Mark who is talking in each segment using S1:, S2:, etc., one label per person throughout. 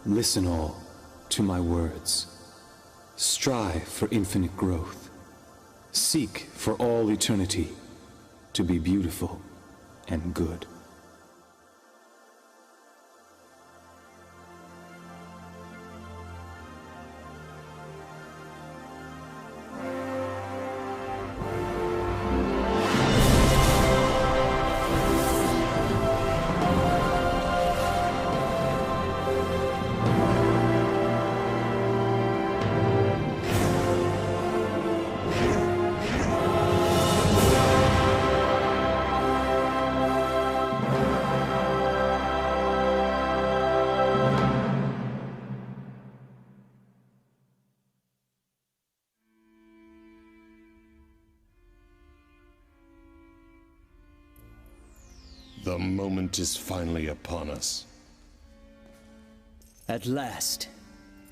S1: Listen all to my words. Strive for infinite growth. Seek for all eternity to be beautiful and good.
S2: The moment is finally upon us.
S3: At last.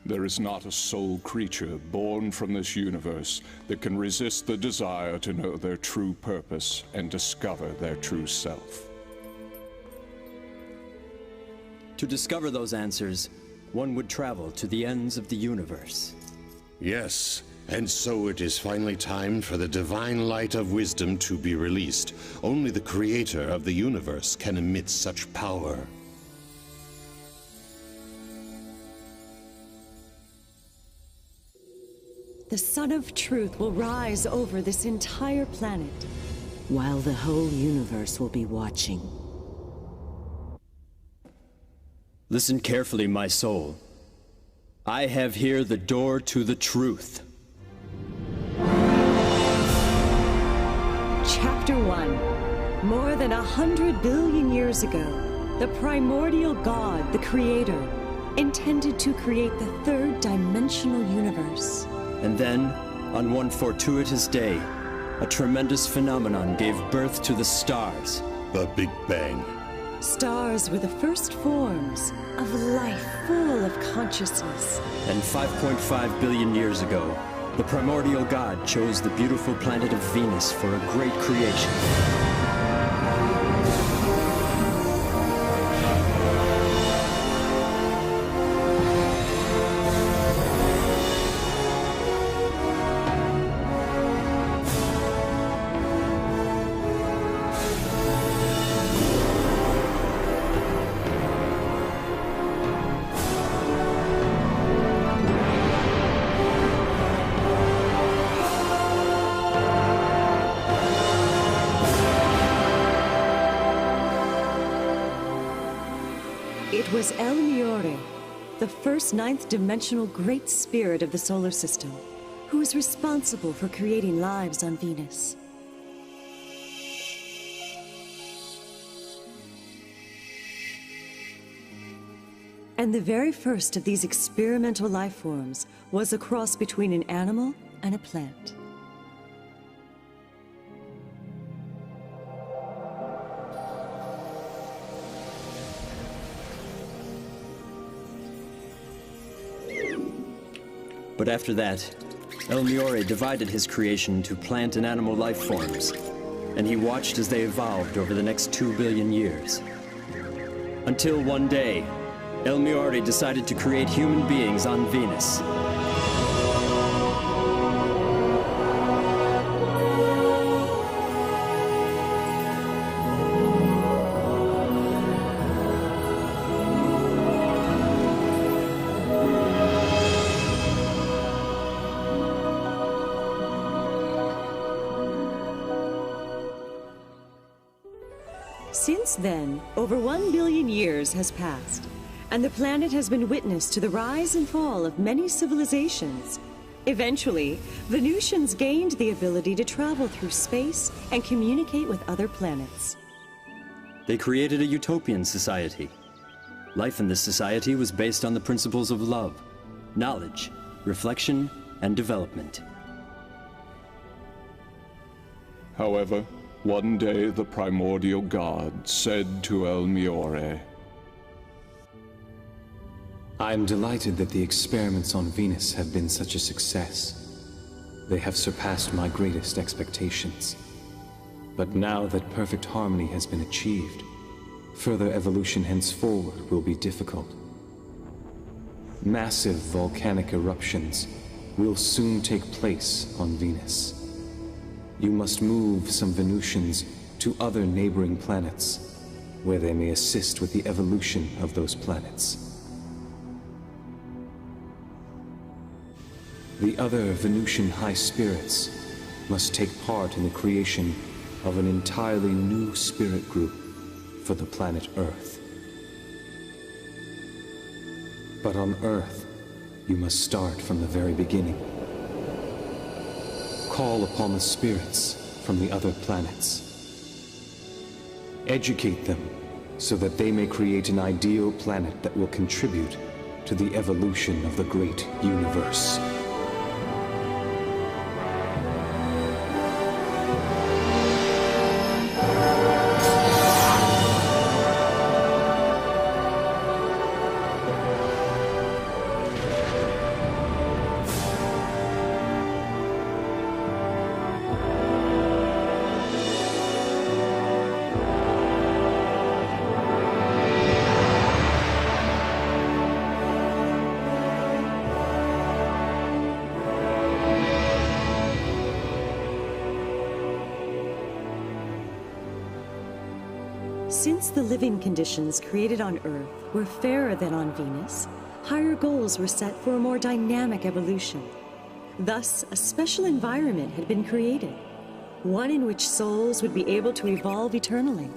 S4: There is not a soul creature born from this universe that can resist the desire to know their true purpose and discover their true self.
S3: To discover those answers, one would travel to the ends of the universe.
S2: Yes, and so it is finally time for the divine light of wisdom to be released. Only the creator of the universe can emit such power.
S5: The Sun of Truth will rise over this entire planet, while the whole universe will be watching.
S3: Listen carefully, my soul. I have here the door to the truth.
S5: Chapter 1. More than 100 billion years ago, the primordial God, the Creator, intended to create the third-dimensional universe.
S3: And then, on one fortuitous day, a tremendous phenomenon gave birth to the stars.
S2: The Big Bang.
S5: Stars were the first forms of life full of consciousness.
S3: And 5.5 billion years ago, the primordial God chose the beautiful planet of Venus for a great creation.
S5: It was El Miore, the first ninth-dimensional great spirit of the solar system, who was responsible for creating lives on Venus. And the very first of these experimental life forms was a cross between an animal and a plant.
S3: But after that, El Miore divided his creation to plant and animal life forms, and he watched as they evolved over the next 2 billion years. Until one day, El Miore decided to create human beings on Venus.
S5: Since then, over 1 billion years has passed, and the planet has been witness to the rise and fall of many civilizations. Eventually, Venusians gained the ability to travel through space and communicate with other planets.
S3: They created a utopian society. Life in this society was based on the principles of love, knowledge, reflection, and development.
S4: However, one day the primordial God said to El Miore,
S1: I am delighted that the experiments on Venus have been such a success. They have surpassed my greatest expectations. But now that perfect harmony has been achieved, further evolution henceforward will be difficult. Massive volcanic eruptions will soon take place on Venus. You must move some Venusians to other neighboring planets, where they may assist with the evolution of those planets. The other Venusian high spirits must take part in the creation of an entirely new spirit group for the planet Earth. But on Earth, you must start from the very beginning. Call upon the spirits from the other planets. Educate them so that they may create an ideal planet that will contribute to the evolution of the great universe.
S5: Since the living conditions created on Earth were fairer than on Venus, higher goals were set for a more dynamic evolution. Thus, a special environment had been created, one in which souls would be able to evolve eternally.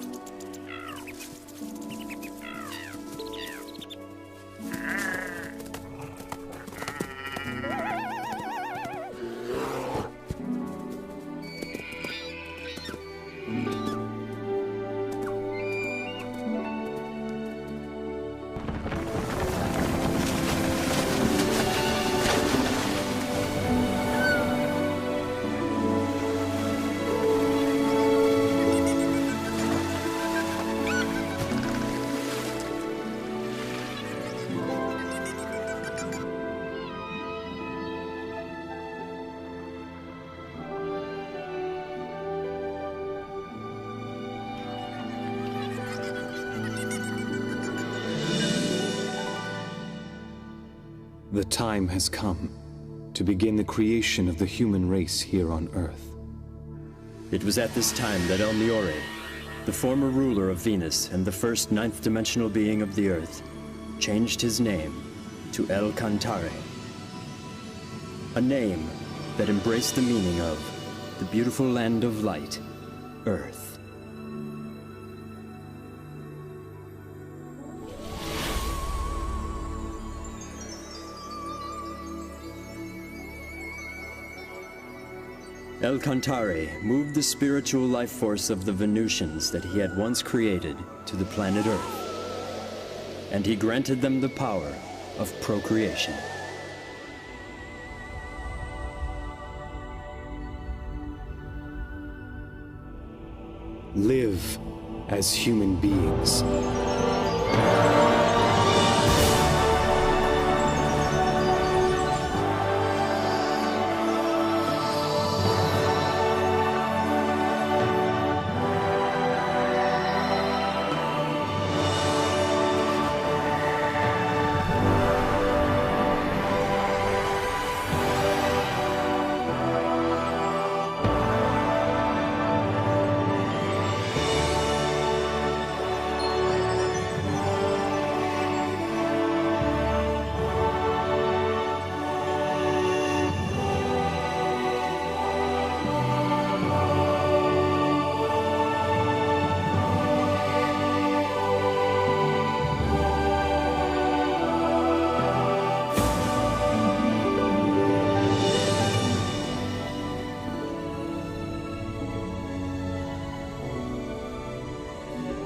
S1: The time has come to begin the creation of the human race here on Earth.
S3: It was at this time that El Miore, the former ruler of Venus and the first ninth-dimensional being of the Earth, changed his name to El Cantare. A name that embraced the meaning of the beautiful land of light, Earth. El Cantare moved the spiritual life force of the Venusians that he had once created to the planet Earth, and he granted them the power of procreation.
S1: Live as human beings.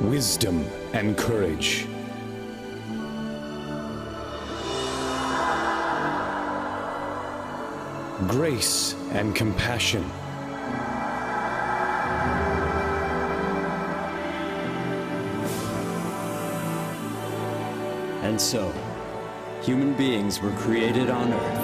S1: Wisdom and courage. Grace and compassion.
S3: And so, human beings were created on Earth.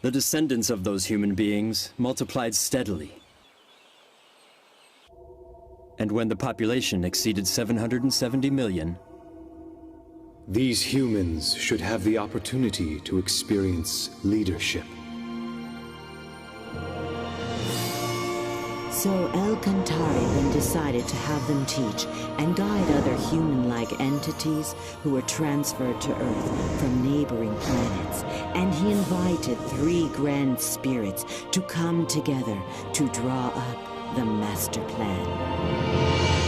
S3: The descendants of those human beings multiplied steadily. And when the population exceeded 770 million,
S1: these humans should have the opportunity to experience leadership.
S6: So El-Kantari then decided to have them teach and guide other human-like entities who were transferred to Earth from neighboring planets. And he invited 3 grand spirits to come together to draw up the master plan.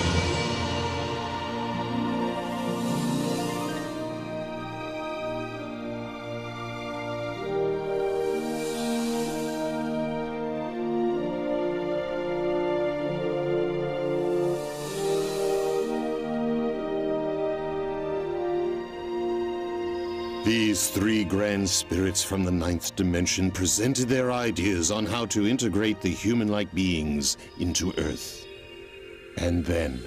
S2: These 3 grand spirits from the 9th dimension presented their ideas on how to integrate the human-like beings into Earth. And then...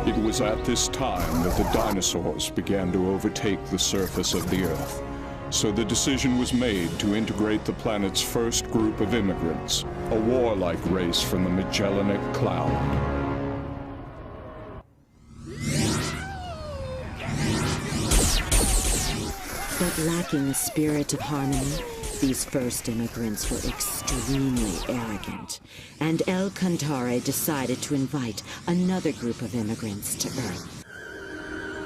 S4: It was at this time that the dinosaurs began to overtake the surface of the Earth. So the decision was made to integrate the planet's first group of immigrants, a warlike race from the Magellanic Cloud.
S6: But lacking a spirit of harmony, these first immigrants were extremely arrogant, and El-Kantari decided to invite another group of immigrants to Earth.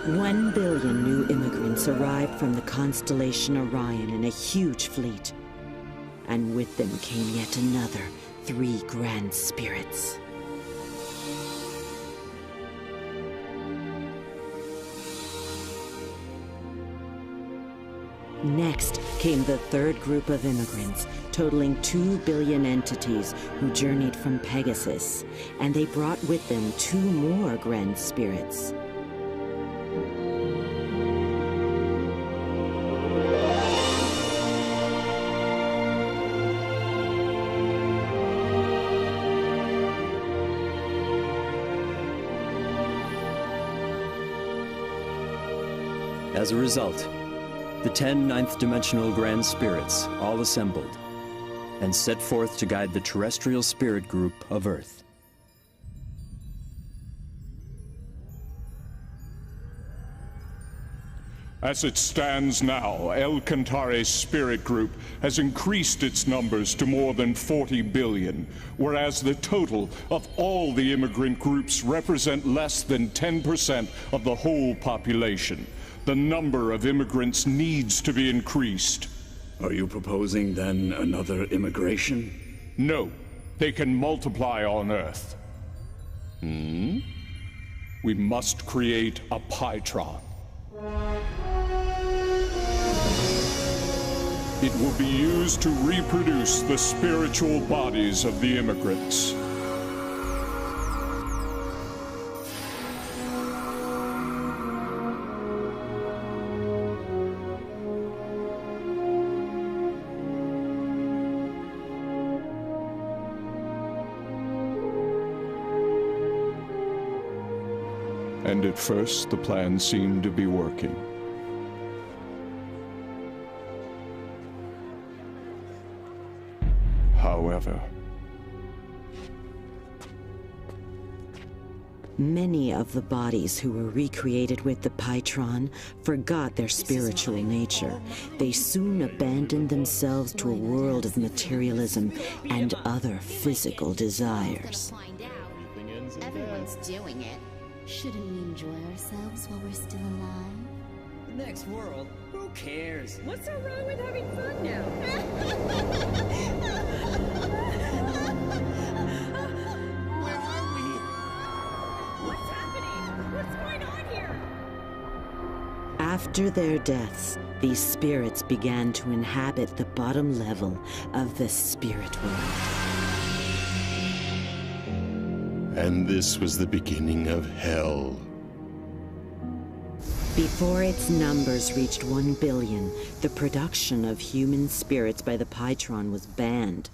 S6: 1 billion new immigrants arrived from the constellation Orion in a huge fleet, and with them came yet another 3 grand spirits. Next came the 3rd group of immigrants, totaling 2 billion entities who journeyed from Pegasus, and they brought with them 2 more grand spirits.
S3: as a result, the 10 ninth-dimensional Grand Spirits all assembled and set forth to guide the terrestrial spirit group of Earth.
S4: As it stands now, El-Kantari's spirit group has increased its numbers to more than 40 billion, whereas the total of all the immigrant groups represent less than 10% of the whole population. The number of immigrants needs to be increased.
S7: Are you proposing, then, another immigration?
S4: No, they can multiply on Earth. We must create a Pytron. It will be used to reproduce the spiritual bodies of the immigrants. And at first, the plan seemed to be working. However,
S6: many of the bodies who were recreated with the Pytron forgot their spiritual nature. They soon abandoned themselves to a world of materialism and other physical desires.
S8: Everyone's doing it. Shouldn't we enjoy ourselves while we're still alive?
S3: The next world? Who cares?
S5: What's so wrong with having fun now?
S7: Where are we?
S5: What's happening? What's going on here?
S6: After their deaths, these spirits began to inhabit the bottom level of the spirit world.
S2: And this was the beginning of hell.
S6: Before its numbers reached 1 billion, the production of human spirits by the Pytron was banned.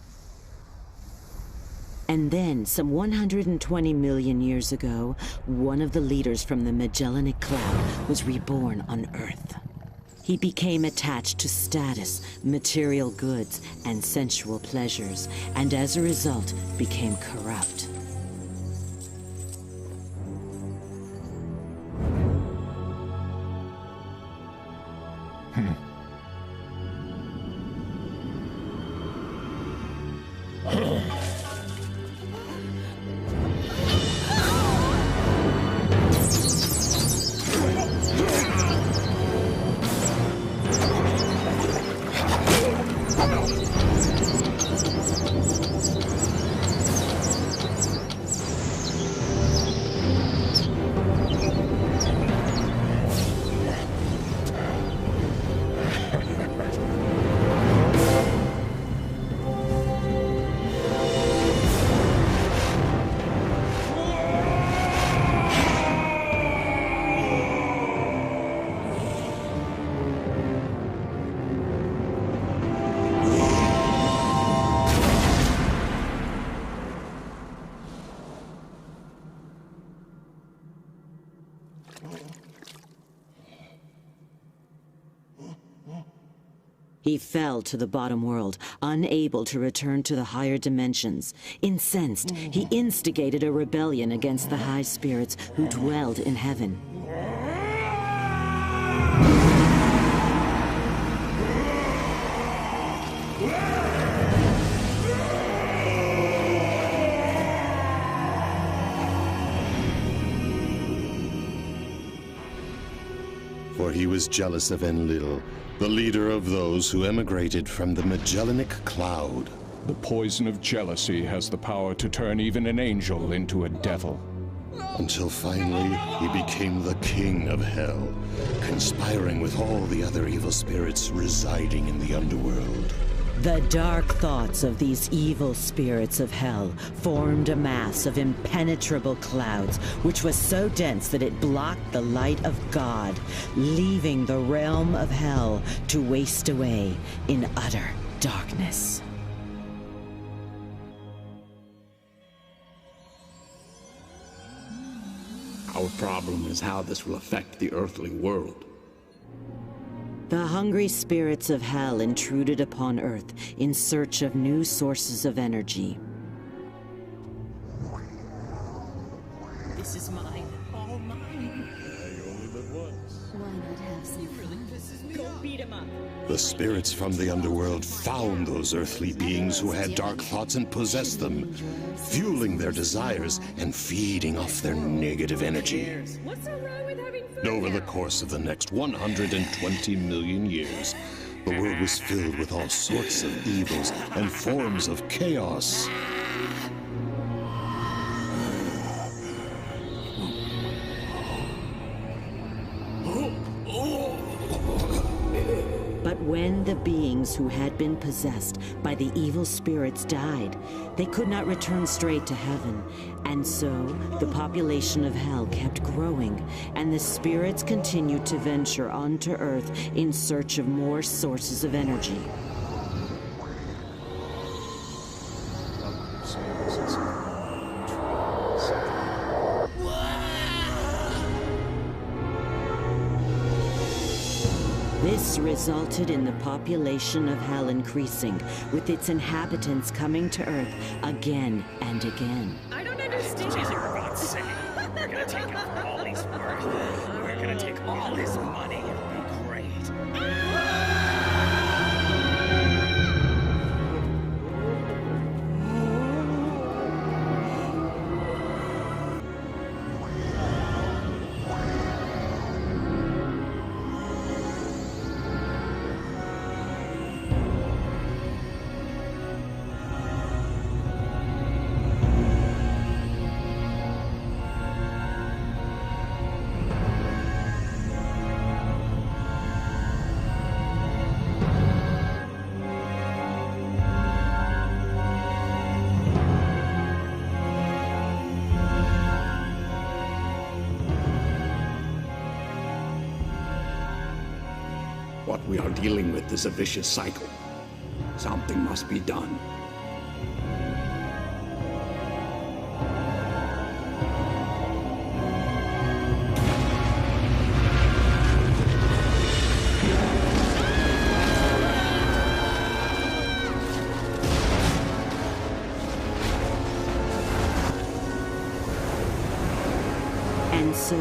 S6: And then, some 120 million years ago, one of the leaders from the Magellanic Cloud was reborn on Earth. He became attached to status, material goods, and sensual pleasures, and as a result, became corrupt. He fell to the bottom world, unable to return to the higher dimensions. Incensed, he instigated a rebellion against the high spirits who dwelled in heaven.
S2: For he was jealous of Enlil, the leader of those who emigrated from the Magellanic Cloud.
S4: The poison of jealousy has the power to turn even an angel into a devil.
S2: Until finally, he became the king of hell, conspiring with all the other evil spirits residing in the underworld.
S6: The dark thoughts of these evil spirits of hell formed a mass of impenetrable clouds, which was so dense that it blocked the light of God, leaving the realm of hell to waste away in utter darkness.
S7: Our problem is how this will affect the earthly world.
S6: The hungry spirits of hell intruded upon Earth in search of new sources of energy.
S5: This is mine, all mine.
S8: Why not have some fun?
S5: Go beat him up.
S2: The spirits from the underworld found those earthly beings who had dark thoughts and possessed them, fueling their desires and feeding off their negative energy.
S5: What's so wrong with having fun?
S2: Over the course of the next 120 million years, the world was filled with all sorts of evils and forms of chaos.
S6: But when the beings who had been possessed by the evil spirits died, they could not return straight to heaven. And so, the population of hell kept growing, and the spirits continued to venture onto Earth in search of more sources of energy. This resulted in the population of hell increasing, with its inhabitants coming to Earth again and again.
S5: I don't understand.
S9: You're about to say, we're gonna take out all his worth. We're gonna take all his money. It'll be great.
S7: We are dealing with this vicious cycle. Something must be done.
S6: So,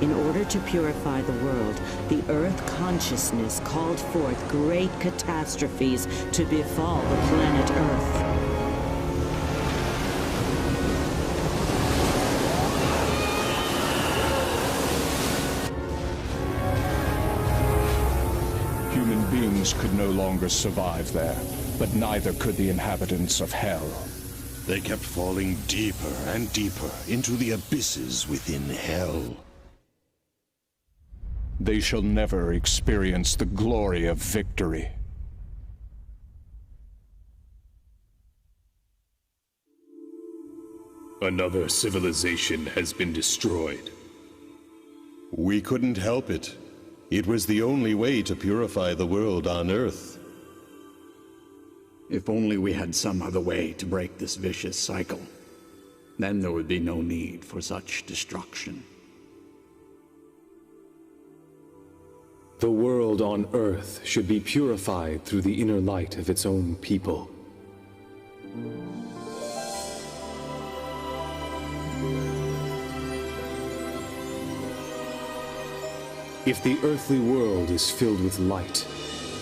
S6: in order to purify the world, the Earth consciousness called forth great catastrophes to befall the planet Earth.
S4: Human beings could no longer survive there, but neither could the inhabitants of Hell.
S2: They kept falling deeper and deeper into the abysses within Hell.
S4: They shall never experience the glory of victory.
S10: Another civilization has been destroyed.
S2: We couldn't help it. It was the only way to purify the world on Earth.
S7: If only we had some other way to break this vicious cycle. Then there would be no need for such destruction.
S1: The world on Earth should be purified through the inner light of its own people. If the earthly world is filled with light,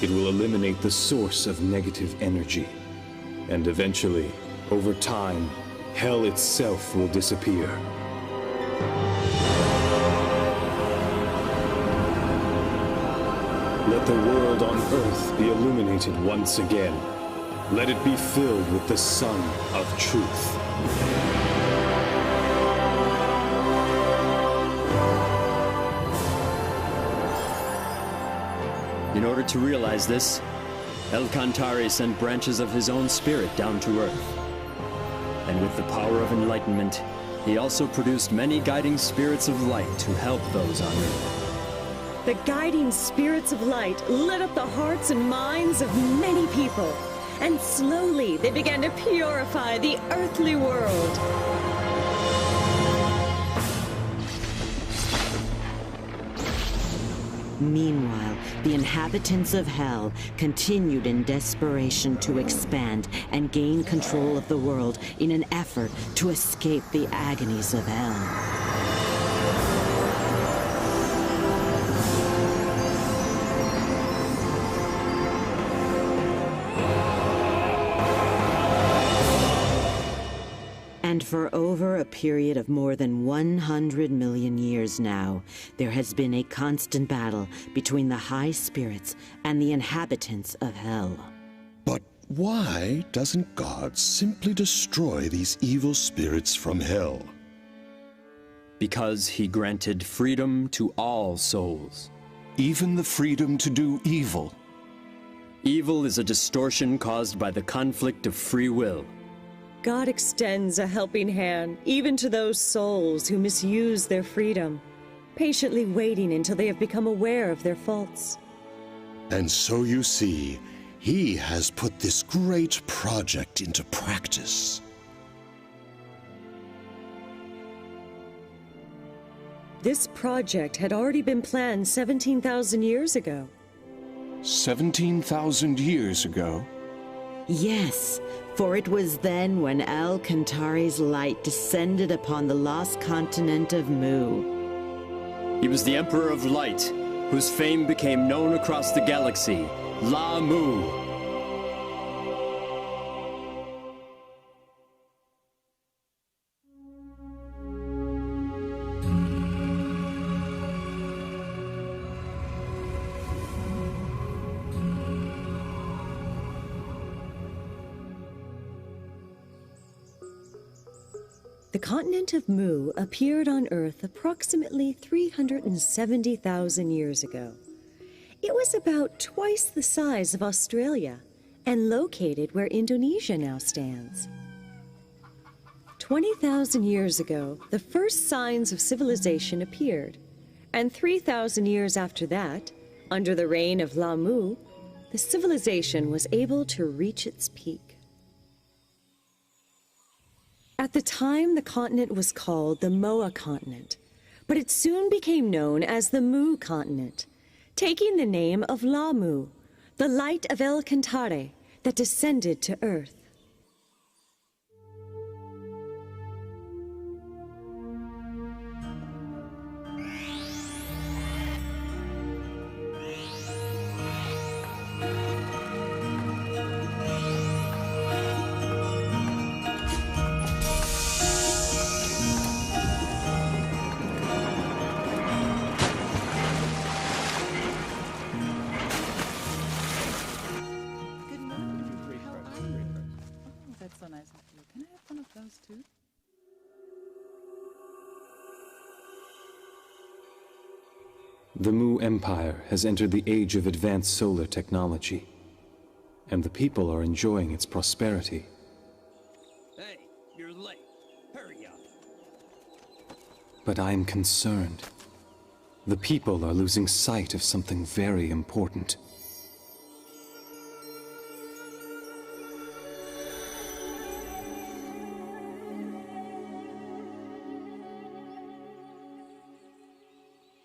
S1: it will eliminate the source of negative energy. And eventually, over time, Hell itself will disappear. Let the world on Earth be illuminated once again. Let it be filled with the sun of truth.
S3: In order to realize this, El-Kantari sent branches of his own spirit down to Earth. And with the power of enlightenment, he also produced many guiding spirits of light to help those on Earth.
S5: The guiding spirits of light lit up the hearts and minds of many people, and slowly they began to purify the earthly world.
S6: Meanwhile, the inhabitants of Hell continued in desperation to expand and gain control of the world in an effort to escape the agonies of Hell. And for over a period of more than 100 million years now, there has been a constant battle between the high spirits and the inhabitants of Hell.
S2: But why doesn't God simply destroy these evil spirits from Hell?
S3: Because he granted freedom to all souls.
S4: Even the freedom to do evil.
S3: Evil is a distortion caused by the conflict of free will.
S5: God extends a helping hand even to those souls who misuse their freedom, patiently waiting until they have become aware of their faults.
S2: And so you see, he has put this great project into practice.
S5: This project had already been planned 17,000 years ago.
S4: 17,000 years ago?
S6: Yes, for it was then when El-Kantari's light descended upon the lost continent of Mu.
S3: He was the Emperor of Light, whose fame became known across the galaxy, La Mu.
S5: The continent of Mu appeared on Earth approximately 370,000 years ago. It was about twice the size of Australia and located where Indonesia now stands. 20,000 years ago, the first signs of civilization appeared, and 3,000 years after that, Under the reign of La Mu, the civilization was able to reach its peak. At the time, the continent was called the Moa continent, but it soon became known as the Mu continent, taking the name of La Mu, the light of El Cantare that descended to Earth.
S1: The Mu Empire has entered the age of advanced solar technology, and the people are enjoying its prosperity.
S3: Hey, you're late. Hurry up.
S1: But I'm concerned. The people are losing sight of something very important.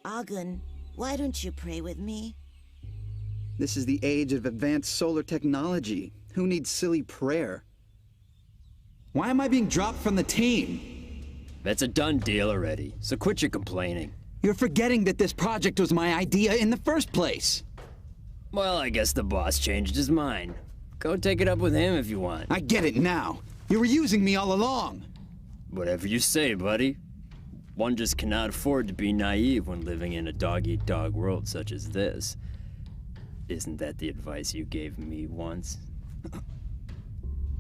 S11: Agun, why don't you pray with me?
S12: This is the age of advanced solar technology. Who needs silly prayer? Why am I being dropped from the team?
S3: That's a done deal already, so quit your complaining.
S12: You're forgetting that this project was my idea in the first place.
S3: Well, I guess the boss changed his mind. Go take it up with him if you want.
S12: I get it now. You were using me all along.
S3: Whatever you say, buddy. One just cannot afford to be naive when living in a dog-eat-dog world such as this. Isn't that the advice you gave me once?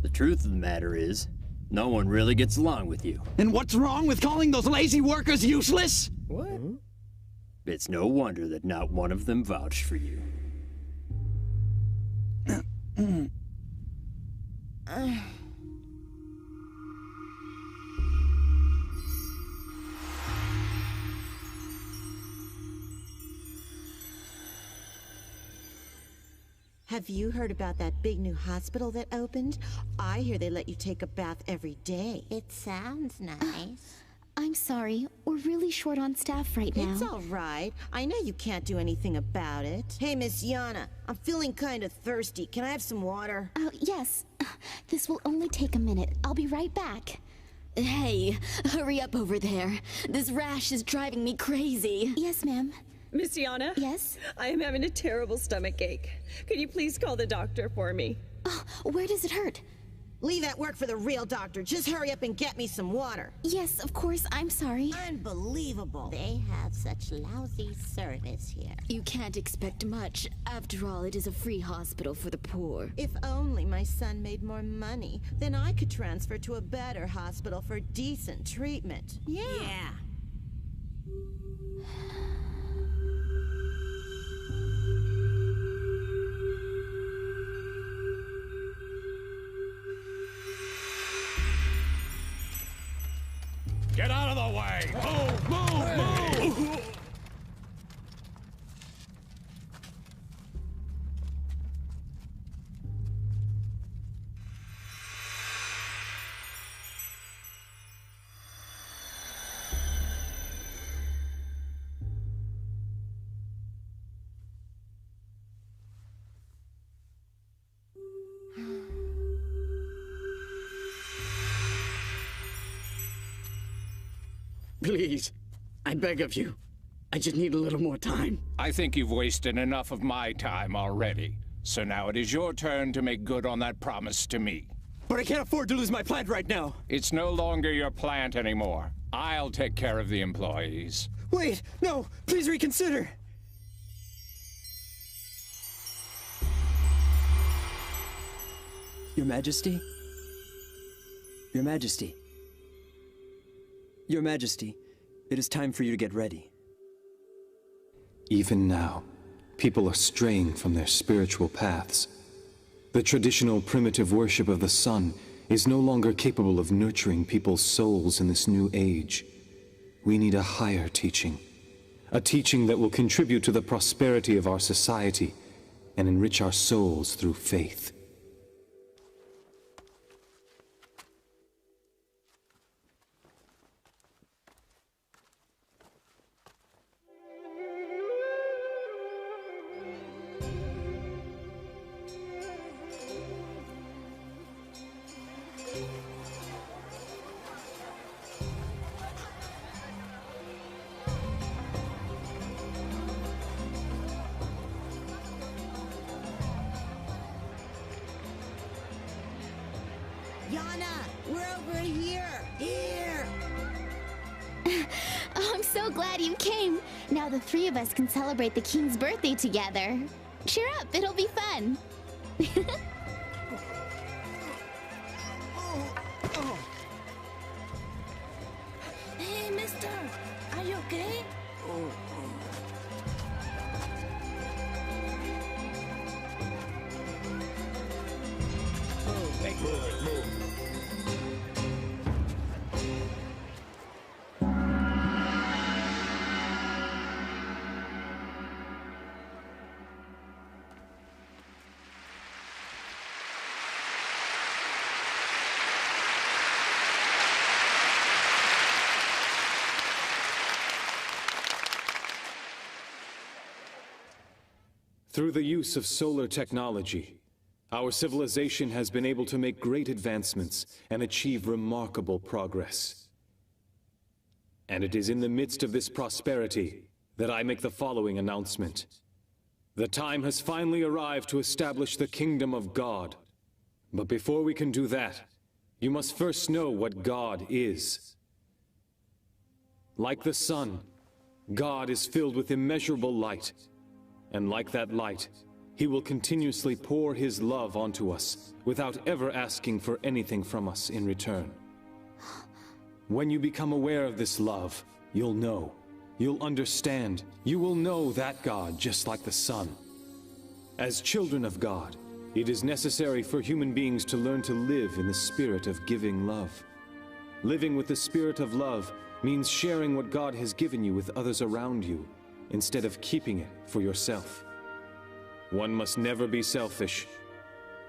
S3: The truth of the matter is, no one really gets along with you.
S12: And what's wrong with calling those lazy workers useless?
S3: What? It's no wonder that not one of them vouched for you.
S11: Have you heard about that big new hospital that opened? I hear they let you take a bath every day.
S8: It sounds nice. I'm sorry, we're really short on staff right now.
S11: It's all right. I know you can't do anything about it. Hey, Miss Yana, I'm feeling kind of thirsty. Can I have some water?
S8: Oh, yes. This will only take a minute. I'll be right back. Hey, hurry up over there. This rash is driving me crazy. Yes, ma'am.
S5: Miss Yana?
S8: Yes?
S5: I am having a terrible stomach ache. Could you please call the doctor for me?
S8: Oh, where does it hurt?
S11: Leave that work for the real doctor. Just hurry up and get me some water.
S8: Yes, of course. I'm sorry.
S11: Unbelievable.
S8: They have such lousy service here. You can't expect much. After all, it is a free hospital for the poor.
S11: If only my son made more money, then I could transfer to a better hospital for decent treatment. Yeah.
S9: Get out of the way! Move! Move! Move!
S7: Please, I beg of you. I just need a little more time.
S4: I think you've wasted enough of my time already. So now it is your turn to make good on that promise to me.
S12: But I can't afford to lose my plant right now.
S4: It's no longer your plant anymore. I'll take care of the employees.
S12: Wait, no, please reconsider.
S3: Your Majesty? Your Majesty. Your Majesty, it is time for you to get ready.
S1: Even now, people are straying from their spiritual paths. The traditional primitive worship of the sun is no longer capable of nurturing people's souls in this new age. We need a higher teaching, a teaching that will contribute to the prosperity of our society and enrich our souls through faith.
S11: Yana, we're over here! Here!
S8: Oh, I'm so glad you came. Now the three of us can celebrate the king's birthday together. Cheer up, it'll be fun.
S11: Hey, mister! Are you okay?
S1: Through the use of solar technology, our civilization has been able to make great advancements and achieve remarkable progress. And it is in the midst of this prosperity that I make the following announcement. The time has finally arrived to establish the kingdom of God. But before we can do that, you must first know what God is. Like the sun, God is filled with immeasurable light. And like that light, He will continuously pour His love onto us without ever asking for anything from us in return. When you become aware of this love, you'll know, you'll understand, you will know that God just like the sun. As children of God, it is necessary for human beings to learn to live in the spirit of giving love. Living with the spirit of love means sharing what God has given you with others around you, instead of keeping it for yourself. One must never be selfish.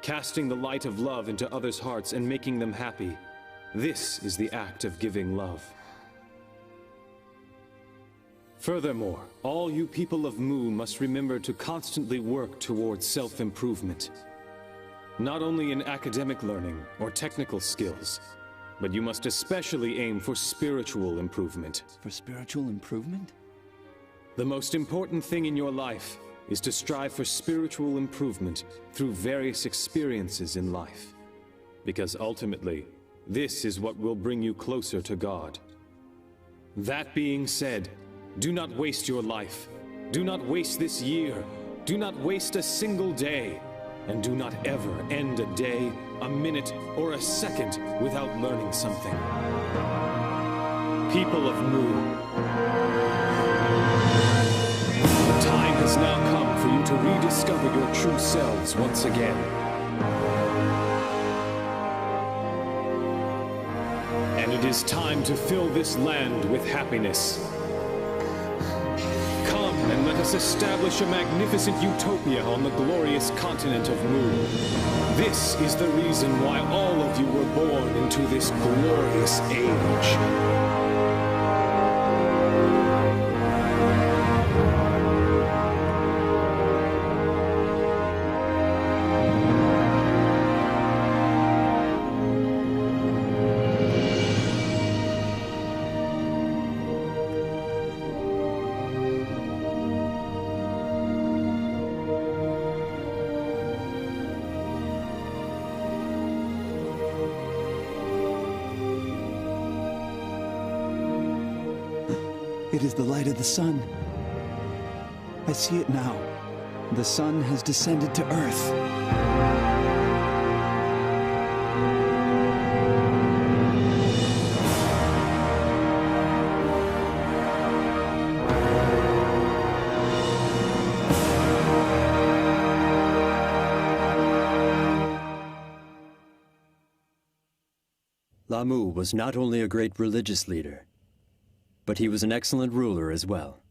S1: Casting the light of love into others' hearts and making them happy, this is the act of giving love. Furthermore, all you people of Mu must remember to constantly work towards self-improvement. Not only in academic learning or technical skills, but you must especially aim for spiritual improvement.
S12: For spiritual improvement?
S1: The most important thing in your life is to strive for spiritual improvement through various experiences in life. Because ultimately, this is what will bring you closer to God. That being said, do not waste your life. Do not waste this year. Do not waste a single day. And do not ever end a day, a minute, or a second without learning something. People of Mu, the time has now come for you to rediscover your true selves once again. And it is time to fill this land with happiness. Come and let us establish a magnificent utopia on the glorious continent of Mu. This is the reason why all of you were born into this glorious age.
S12: It is the light of the sun. I see it now. The sun has descended to Earth.
S3: Lahmu was not only a great religious leader, but he was an excellent ruler as well.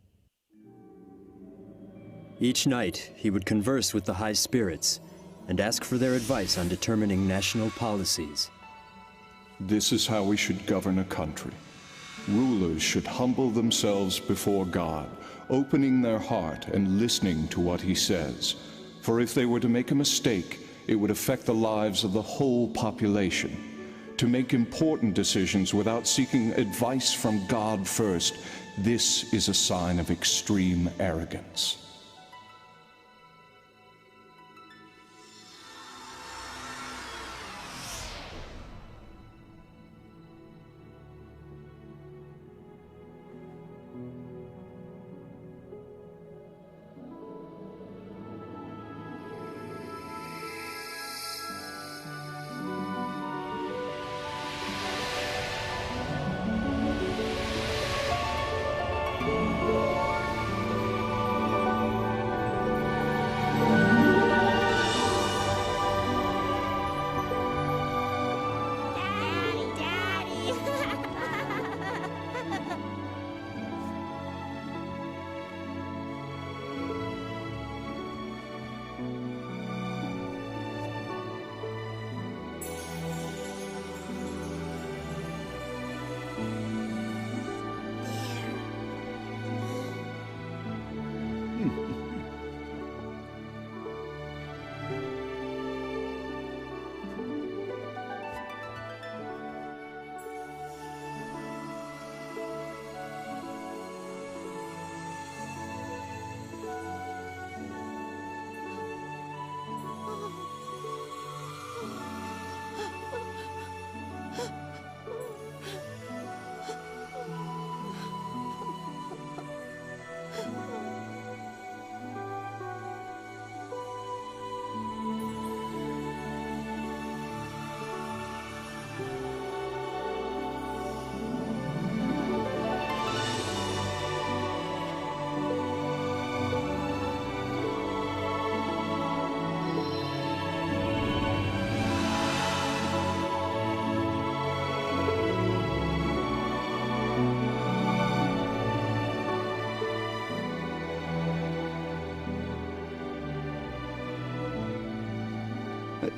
S3: Each night, he would converse with the High Spirits and ask for their advice on determining national policies.
S4: This is how we should govern a country. Rulers should humble themselves before God, opening their heart and listening to what he says. For if they were to make a mistake, it would affect the lives of the whole population. To make important decisions without seeking advice from God first, this is a sign of extreme arrogance.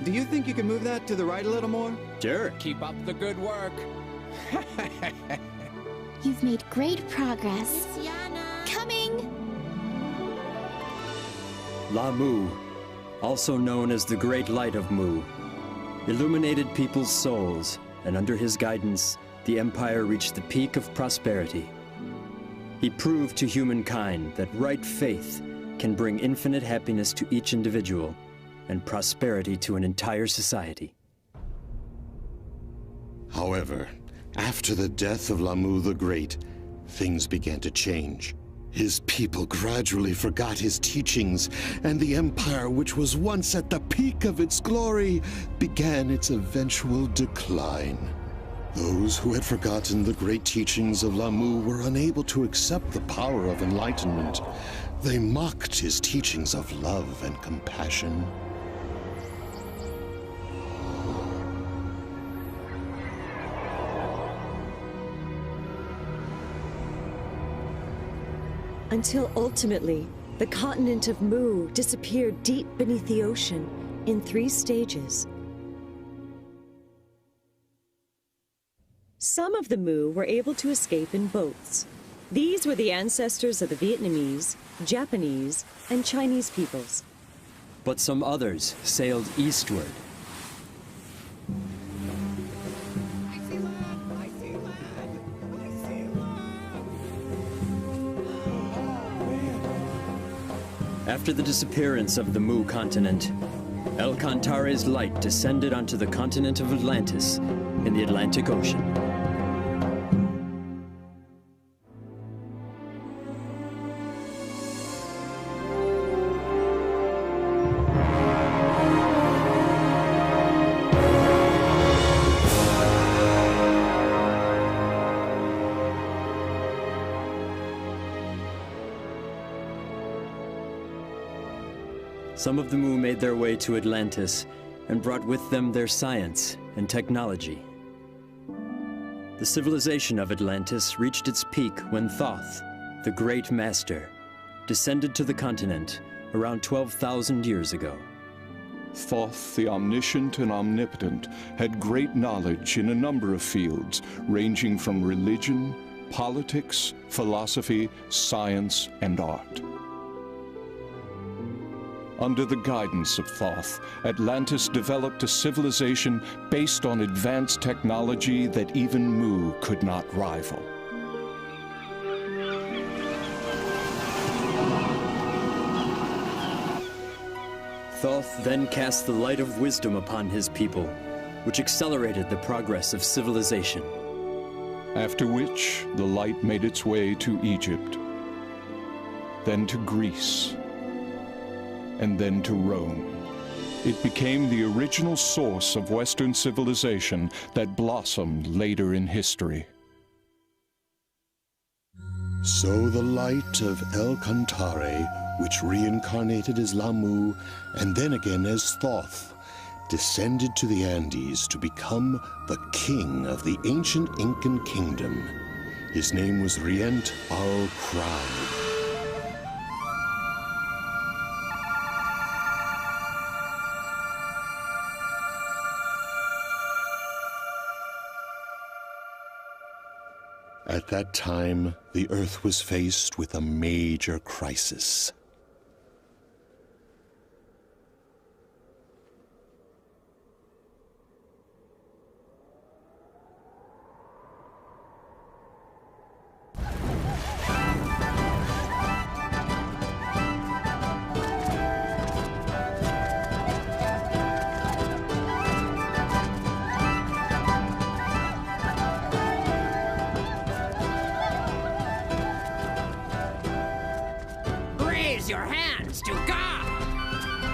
S12: Do you think you can move that to the right a little more?
S3: Sure.
S9: Keep up the good work.
S8: You've made great progress. Coming!
S3: La Mu, also known as the Great Light of Mu, illuminated people's souls, and under his guidance, the Empire reached the peak of prosperity. He proved to humankind that right faith can bring infinite happiness to each individual, and prosperity to an entire society.
S2: However, after the death of La Mu the Great, things began to change. His people gradually forgot his teachings, and the Empire, which was once at the peak of its glory, began its eventual decline. Those who had forgotten the great teachings of La Mu were unable to accept the power of enlightenment. They mocked his teachings of love and compassion.
S5: Until ultimately, the continent of Mu disappeared deep beneath the ocean in 3 stages. Some of the Mu were able to escape in boats. These were the ancestors of the Vietnamese, Japanese, and Chinese peoples.
S3: But some others sailed eastward. After the disappearance of the Mu continent, El-Kantare's light descended onto the continent of Atlantis in the Atlantic Ocean. Some of the Mu made their way to Atlantis and brought with them their science and technology. The civilization of Atlantis reached its peak when Thoth, the Great Master, descended to the continent around 12,000 years ago.
S4: Thoth, the omniscient and omnipotent, had great knowledge in a number of fields, ranging from religion, politics, philosophy, science, and art. Under the guidance of Thoth, Atlantis developed a civilization based on advanced technology that even Mu could not rival.
S3: Thoth then cast the light of wisdom upon his people, which accelerated the progress of civilization.
S4: After which, the light made its way to Egypt, then to Greece, and then to Rome. It became the original source of Western civilization that blossomed later in history.
S2: So the light of El Cantare, which reincarnated as Lahmu and then again as Thoth, descended to the Andes to become the king of the ancient Incan kingdom. His name was Rient al-Crowd. At that time, the Earth was faced with a major crisis.
S9: Your hands to God.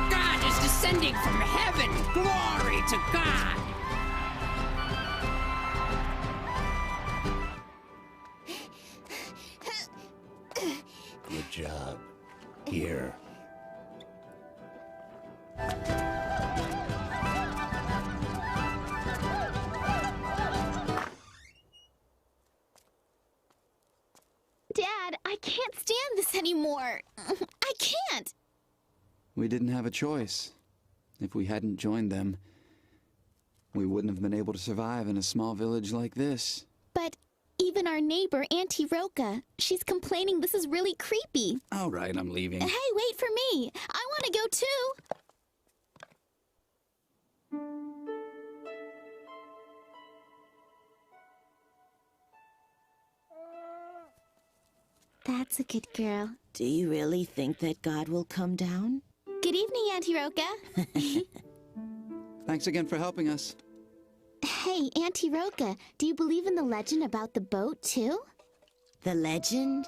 S9: God is descending from heaven. Glory to God.
S2: Good job. Here.
S8: Dad, I can't stand this anymore. I can't.
S12: We didn't have a choice. If we hadn't joined them, we wouldn't have been able to survive in a small village like this.
S8: But even our neighbor, Auntie Roka, she's complaining this is really creepy.
S12: All right, I'm leaving.
S8: Hey, wait for me. I want to go too. That's a good girl.
S11: Do you really think that God will come down?
S8: Good evening, Auntie Roka.
S12: Thanks again for helping us.
S8: Hey, Auntie Roka, do you believe in the legend about the boat, too?
S11: The legend?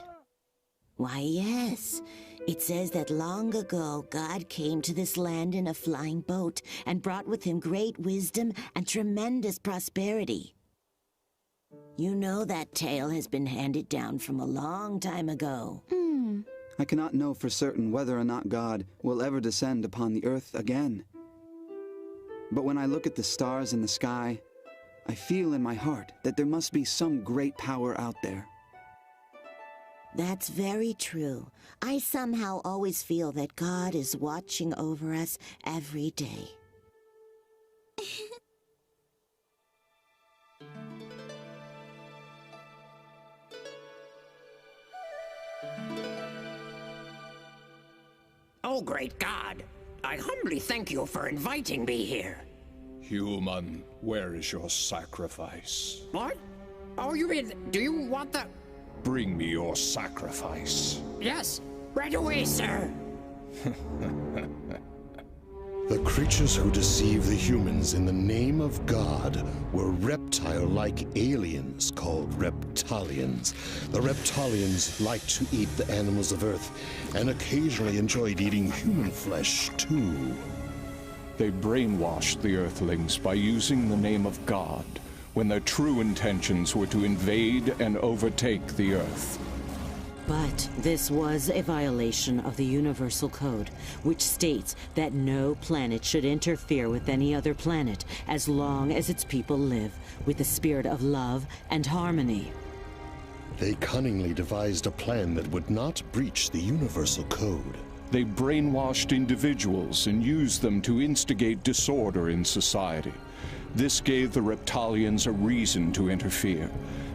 S11: Why, yes. It says that long ago, God came to this land in a flying boat and brought with him great wisdom and tremendous prosperity. You know that tale has been handed down from a long time ago.
S12: I cannot know for certain whether or not God will ever descend upon the earth again. But when I look at the stars in the sky, I feel in my heart that there must be some great power out there.
S11: That's very true. I somehow always feel that God is watching over us every day.
S9: Oh, great God. I humbly thank you for inviting me here.
S4: Human, where is your sacrifice?
S9: What? Oh, you mean, do you want the...
S4: Bring me your sacrifice.
S9: Yes, right away, sir.
S2: The creatures who deceive the humans in the name of God were reptile-like aliens called reptilians. The reptilians liked to eat the animals of Earth and occasionally enjoyed eating human flesh, too.
S4: They brainwashed the Earthlings by using the name of God, when their true intentions were to invade and overtake the Earth.
S6: But this was a violation of the Universal Code, which states that no planet should interfere with any other planet as long as its people live with a spirit of love and harmony.
S2: They cunningly devised a plan that would not breach the Universal Code.
S4: They brainwashed individuals and used them to instigate disorder in society. This gave the Reptalians a reason to interfere.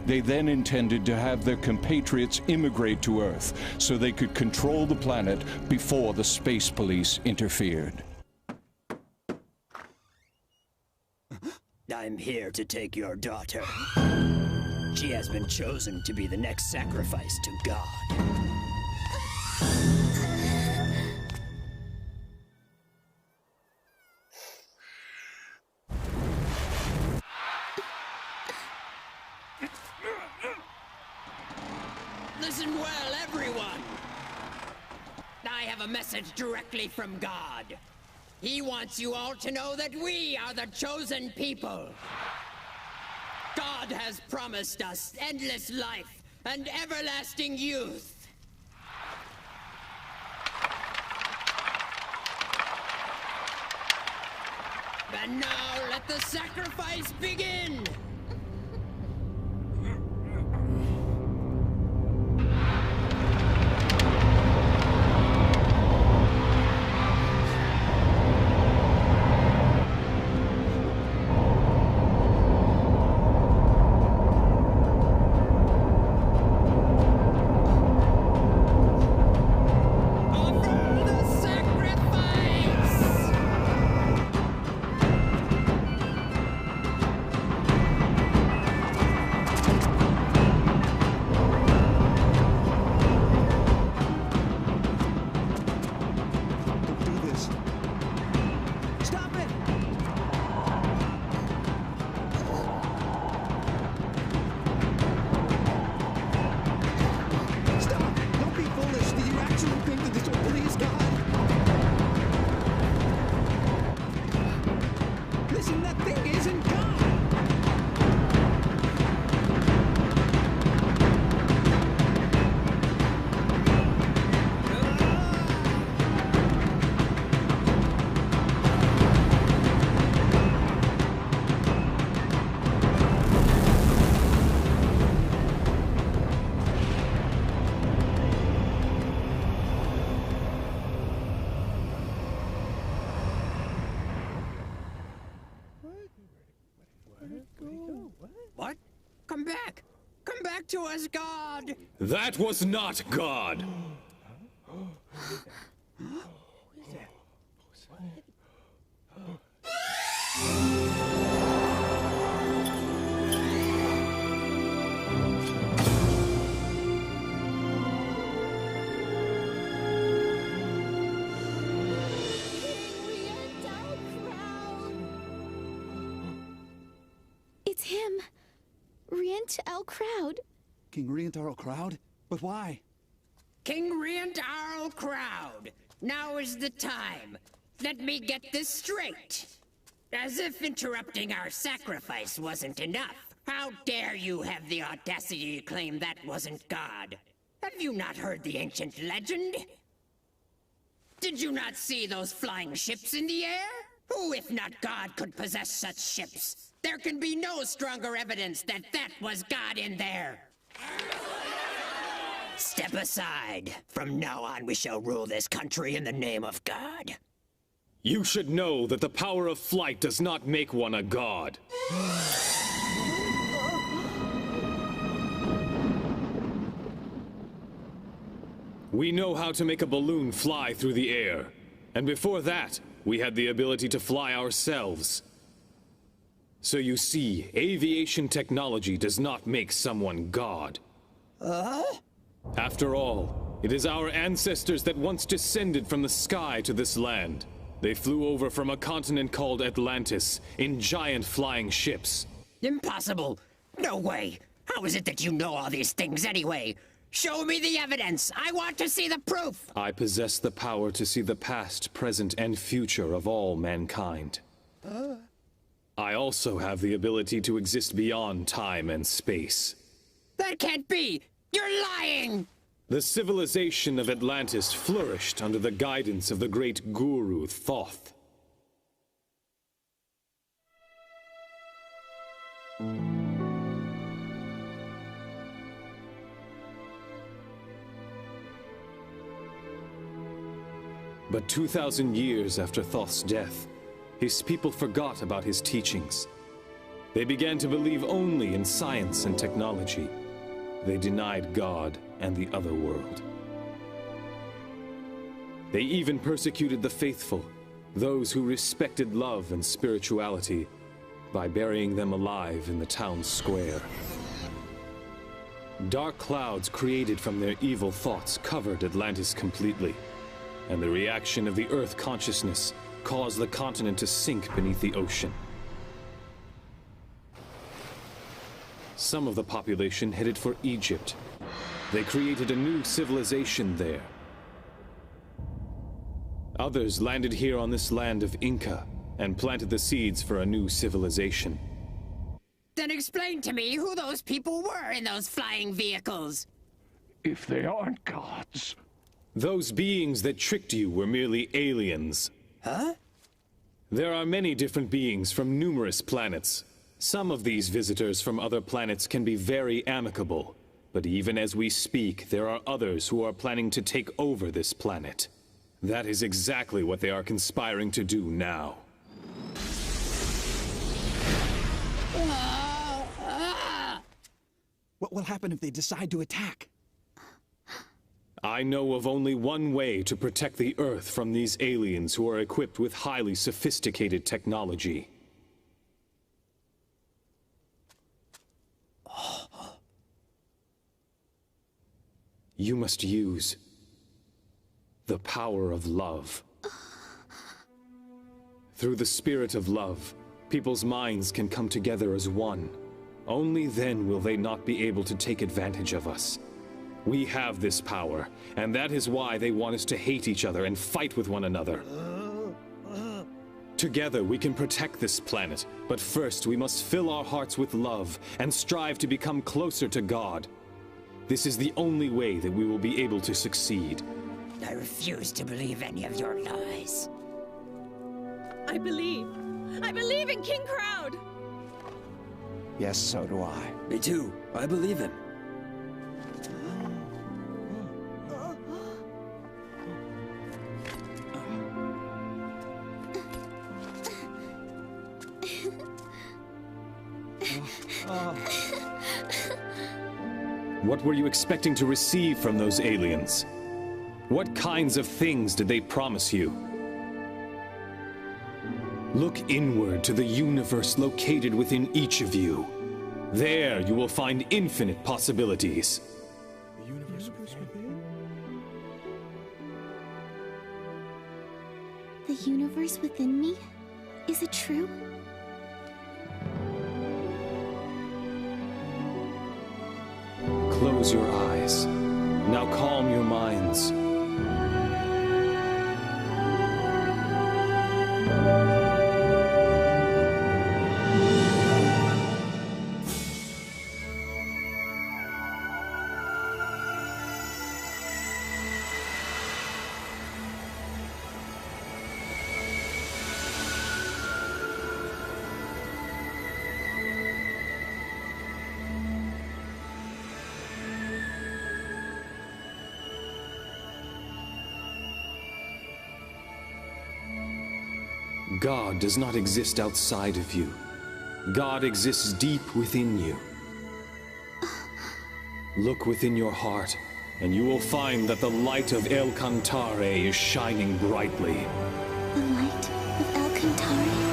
S4: They then intended to have their compatriots immigrate to Earth so they could control the planet before the space police interfered.
S3: I'm here to take your daughter. She has been chosen to be the next sacrifice to God.
S13: Listen well, everyone! I have a message directly from God. He wants you all to know that we are the chosen people. God has promised us endless life and everlasting youth. And now let the sacrifice begin! What? Come back! Come back to us, God!
S10: That was not God!
S8: It's him. Rient-El Crowd.
S12: King Rient-El Crowd? But why?
S13: King Rient-El Crowd! Now is the time. Let me get this straight. As if interrupting our sacrifice wasn't enough. How dare you have the audacity to claim that wasn't God? Have you not heard the ancient legend? Did you not see those flying ships in the air? Who, if not God, could possess such ships? There can be no stronger evidence that that was God in there. Step aside. From now on, we shall rule this country in the name of God.
S10: You should know that the power of flight does not make one a god. We know how to make a balloon fly through the air. And before that, we had the ability to fly ourselves. So you see, aviation technology does not make someone God. After all, it is our ancestors that once descended from the sky to this land. They flew over from a continent called Atlantis in giant flying ships.
S13: Impossible! No way! How is it that you know all these things anyway? Show me the evidence! I want to see the proof!
S10: I possess the power to see the past, present, and future of all mankind. I also have the ability to exist beyond time and space.
S13: That can't be! You're lying!
S10: The civilization of Atlantis flourished under the guidance of the great guru Thoth. But 2,000 years after Thoth's death, his people forgot about his teachings. They began to believe only in science and technology. They denied God and the other world. They even persecuted the faithful, those who respected love and spirituality, by burying them alive in the town square. Dark clouds created from their evil thoughts covered Atlantis completely, and the reaction of the Earth consciousness caused the continent to sink beneath the ocean. Some of the population headed for Egypt. They created a new civilization there. Others landed here on this land of Inca and planted the seeds for a new civilization.
S13: Then explain to me who those people were in those flying vehicles.
S4: If they aren't gods.
S10: Those beings that tricked you were merely aliens.
S13: Huh?
S10: There are many different beings from numerous planets. Some of these visitors from other planets can be very amicable, but even as we speak, there are others who are planning to take over this planet. That is exactly what they are conspiring to do now.
S14: What will happen if they decide to attack?
S10: I know of only one way to protect the Earth from these aliens who are equipped with highly sophisticated technology. You must use the power of love. Through the spirit of love, people's minds can come together as one. Only then will they not be able to take advantage of us. We have this power, and that is why they want us to hate each other and fight with one another. Together we can protect this planet, but first we must fill our hearts with love and strive to become closer to God. This is the only way that we will be able to succeed.
S13: I refuse to believe any of your lies.
S5: I believe in King Crowd!
S14: Yes, so do I.
S3: Me too. I believe him.
S10: What were you expecting to receive from those aliens? What kinds of things did they promise you? Look inward to the universe located within each of you. There you will find infinite possibilities.
S14: The universe within?
S8: The universe within me? Is it true?
S10: Close your eyes. Now calm your minds. God does not exist outside of you. God exists deep within you. Look within your heart, and you will find that the light of El Cantare is shining brightly.
S8: The light of El Cantare?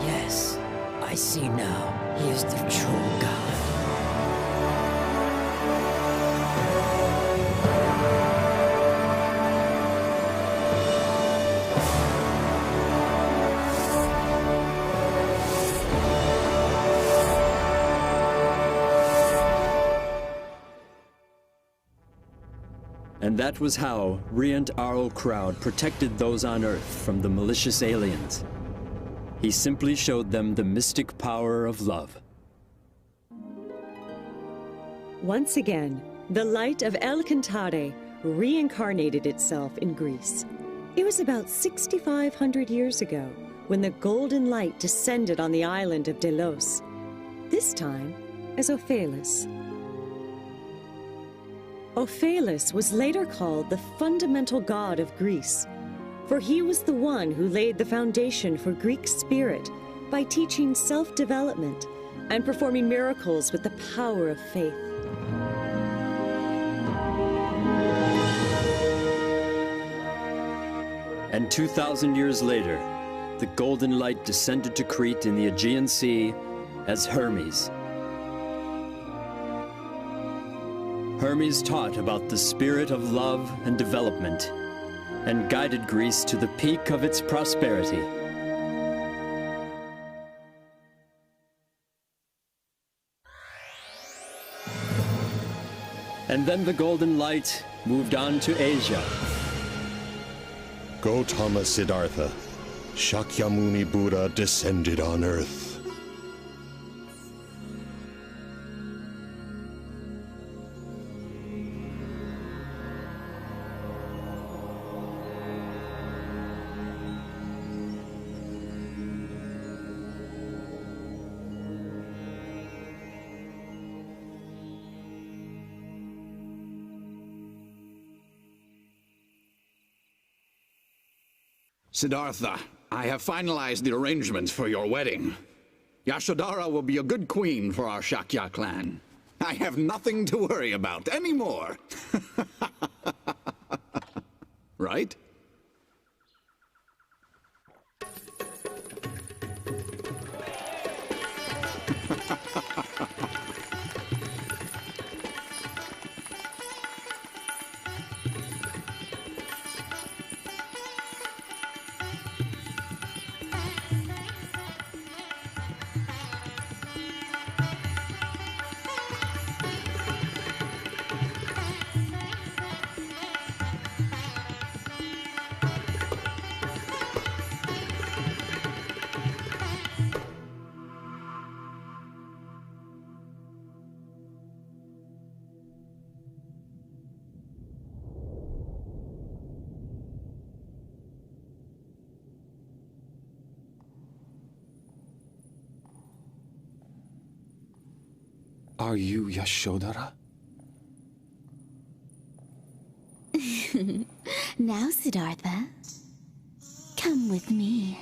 S13: Yes, I see now. He is the true God.
S3: And that was how Riant Arl Crowd protected those on Earth from the malicious aliens. He simply showed them the mystic power of love.
S5: Once again, the light of El Cantare reincarnated itself in Greece. It was about 6,500 years ago when the golden light descended on the island of Delos, this time as Ophelus. Ophelus was later called the fundamental god of Greece, for he was the one who laid the foundation for Greek spirit by teaching self-development and performing miracles with the power of faith.
S3: And 2,000 years later, the golden light descended to Crete in the Aegean Sea as Hermes. Hermes taught about the spirit of love and development, and guided Greece to the peak of its prosperity. And then the golden light moved on to Asia.
S2: Gautama Siddhartha, Shakyamuni Buddha descended on Earth.
S7: Siddhartha, I have finalized the arrangements for your wedding. Yashodhara will be a good queen for our Shakya clan. I have nothing to worry about anymore. Right?
S1: Are you Yashodhara?
S8: Now, Siddhartha, come with me.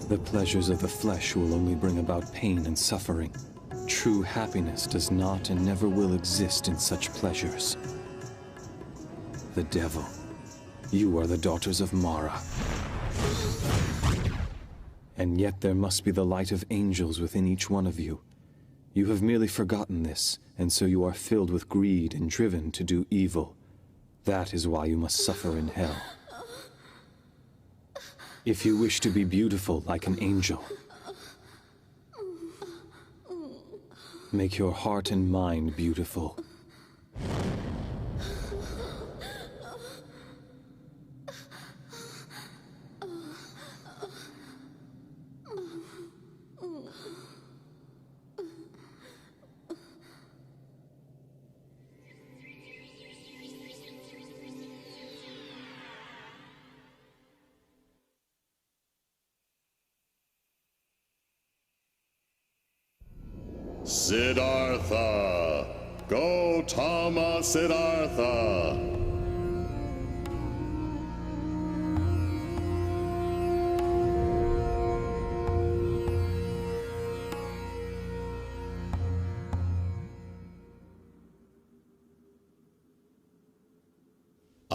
S1: The pleasures of the flesh will only bring about pain and suffering. True happiness does not and never will exist in such pleasures. The devil. You are the daughters of Mara. And yet there must be the light of angels within each one of you. You have merely forgotten this, and so you are filled with greed and driven to do evil. That is why you must suffer in hell. If you wish to be beautiful like an angel, make your heart and mind beautiful.
S2: Siddhartha! Gautama Siddhartha!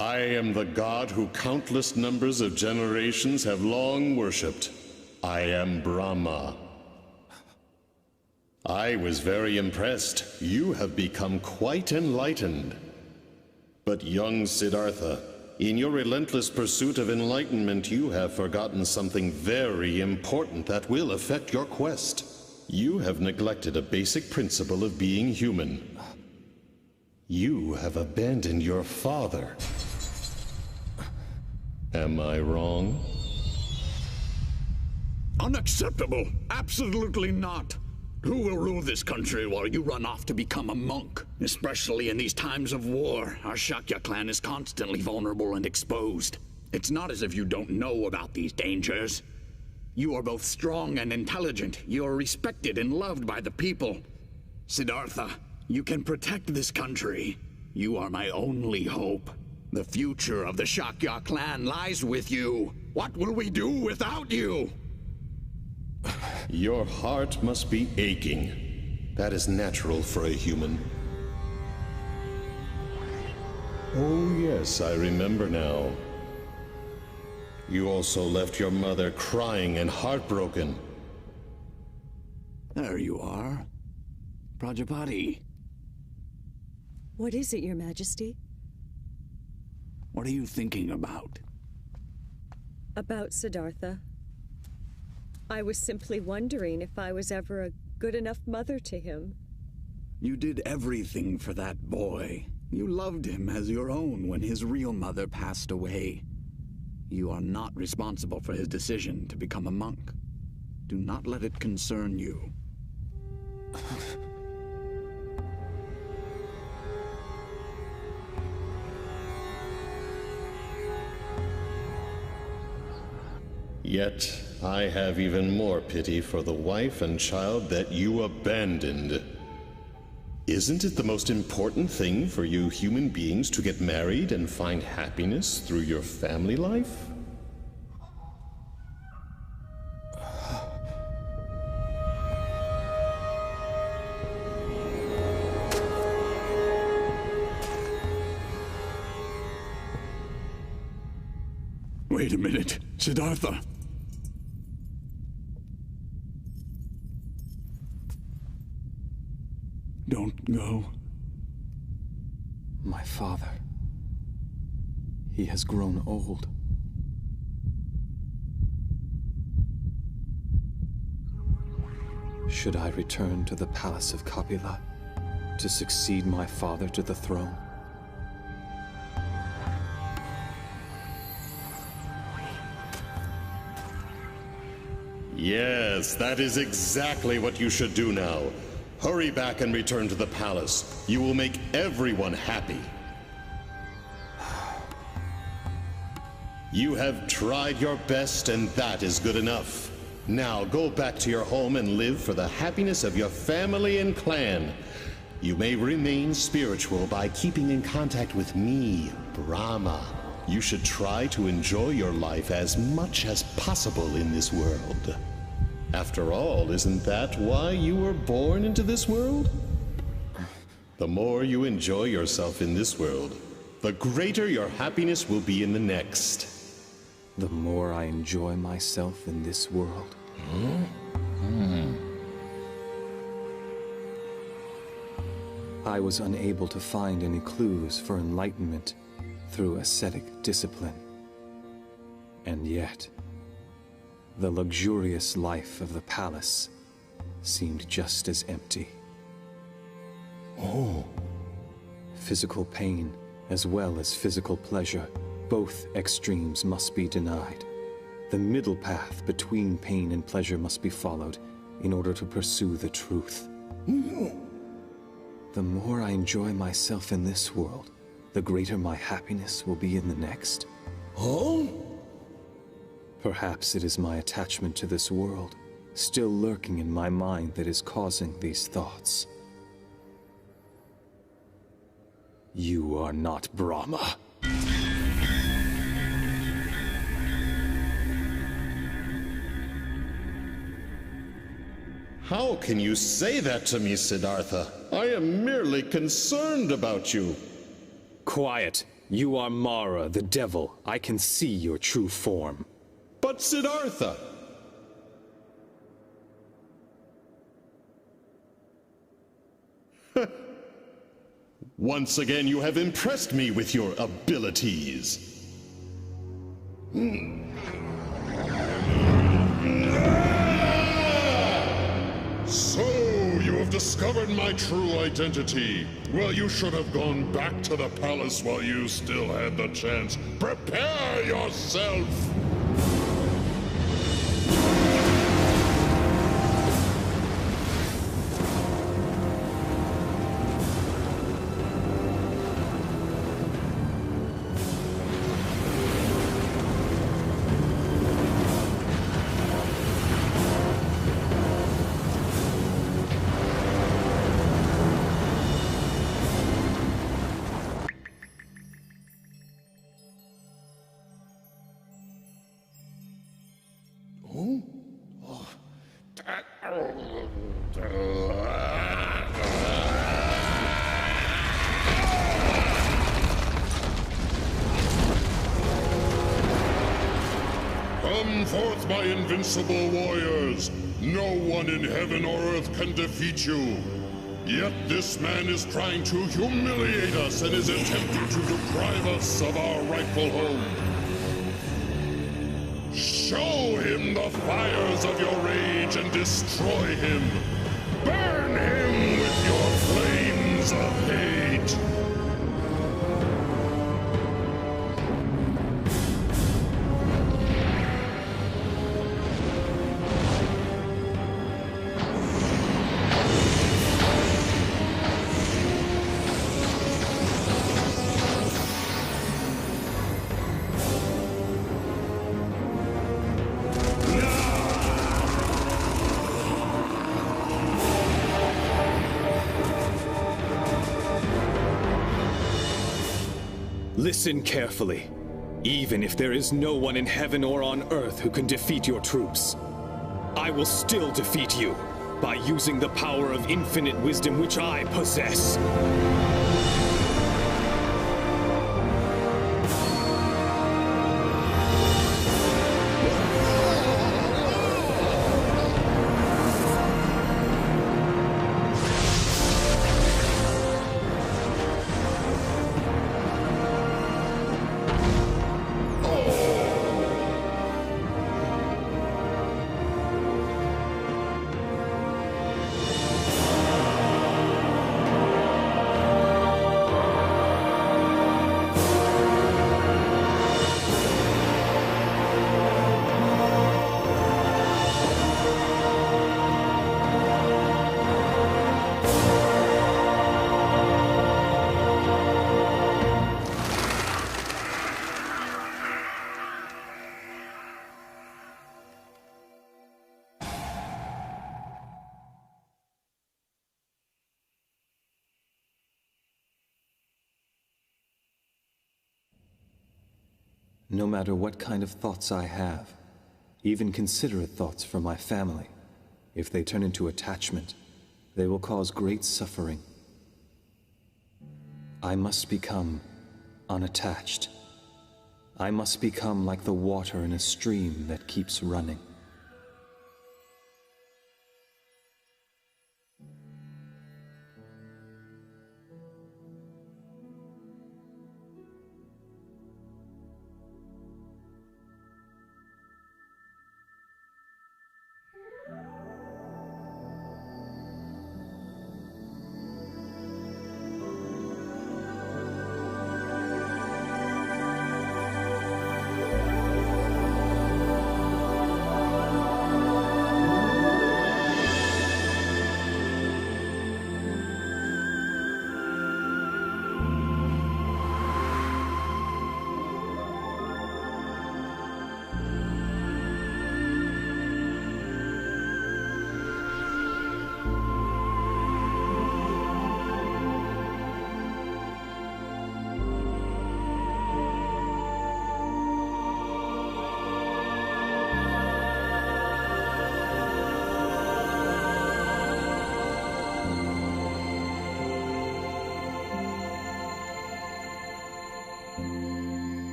S2: I am the god who countless numbers of generations have long worshipped. I am Brahma. I was very impressed. You have become quite enlightened. But young Siddhartha, in your relentless pursuit of enlightenment, you have forgotten something very important that will affect your quest. You have neglected a basic principle of being human. You have abandoned your father. Am I wrong?
S7: Unacceptable! Absolutely not! Who will rule this country while you run off to become a monk? Especially in these times of war, our Shakya clan is constantly vulnerable and exposed. It's not as if you don't know about these dangers. You are both strong and intelligent. You are respected and loved by the people. Siddhartha, you can protect this country. You are my only hope. The future of the Shakya clan lies with you. What will we do without you?
S2: Your heart must be aching. That is natural for a human. Oh yes, I remember now. You also left your mother crying and heartbroken.
S7: There you are. Prajapati.
S5: What is it, Your Majesty?
S7: What are you thinking about?
S5: About Siddhartha. I was simply wondering if I was ever a good enough mother to him.
S7: You did everything for that boy. You loved him as your own when his real mother passed away. You are not responsible for his decision to become a monk. Do not let it concern you.
S2: Yet, I have even more pity for the wife and child that you abandoned. Isn't it the most important thing for you human beings to get married and find happiness through your family life?
S7: Wait a minute, Siddhartha. Don't go.
S1: My father. He has grown old. Should I return to the palace of Kapila to succeed my father to the throne?
S2: Yes, that is exactly what you should do now. Hurry back and return to the palace. You will make everyone happy. You have tried your best, and that is good enough. Now go back to your home and live for the happiness of your family and clan. You may remain spiritual by keeping in contact with me, Brahma. You should try to enjoy your life as much as possible in this world. After all, isn't that why you were born into this world? The more you enjoy yourself in this world, the greater your happiness will be in the next.
S1: The more I enjoy myself in this world. I was unable to find any clues for enlightenment through ascetic discipline. And yet, the luxurious life of the palace seemed just as empty.
S2: Oh.
S1: Physical pain, as well as physical pleasure, both extremes must be denied. The middle path between pain and pleasure must be followed in order to pursue the truth. The more I enjoy myself in this world, the greater my happiness will be in the next.
S2: Oh?
S1: Perhaps it is my attachment to this world, still lurking in my mind, that is causing these thoughts. You are not Brahma.
S2: How can you say that to me, Siddhartha? I am merely concerned about you.
S10: Quiet. You are Mara, the devil. I can see your true form.
S2: But Siddhartha! Once again, you have impressed me with your abilities.
S15: So, you have discovered my true identity. Well, you should have gone back to the palace while you still had the chance. Prepare yourself! Come forth, my invincible warriors! No one in heaven or earth can defeat you! Yet this man is trying to humiliate us and is attempting to deprive us of our rightful home. Show him the fires of your rage and destroy him! Burn him with your flames of hate!
S10: Listen carefully. Even if there is no one in heaven or on earth who can defeat your troops, I will still defeat you by using the power of infinite wisdom which I possess.
S1: No matter what kind of thoughts I have, even considerate thoughts for my family, if they turn into attachment, they will cause great suffering. I must become unattached. I must become like the water in a stream that keeps running.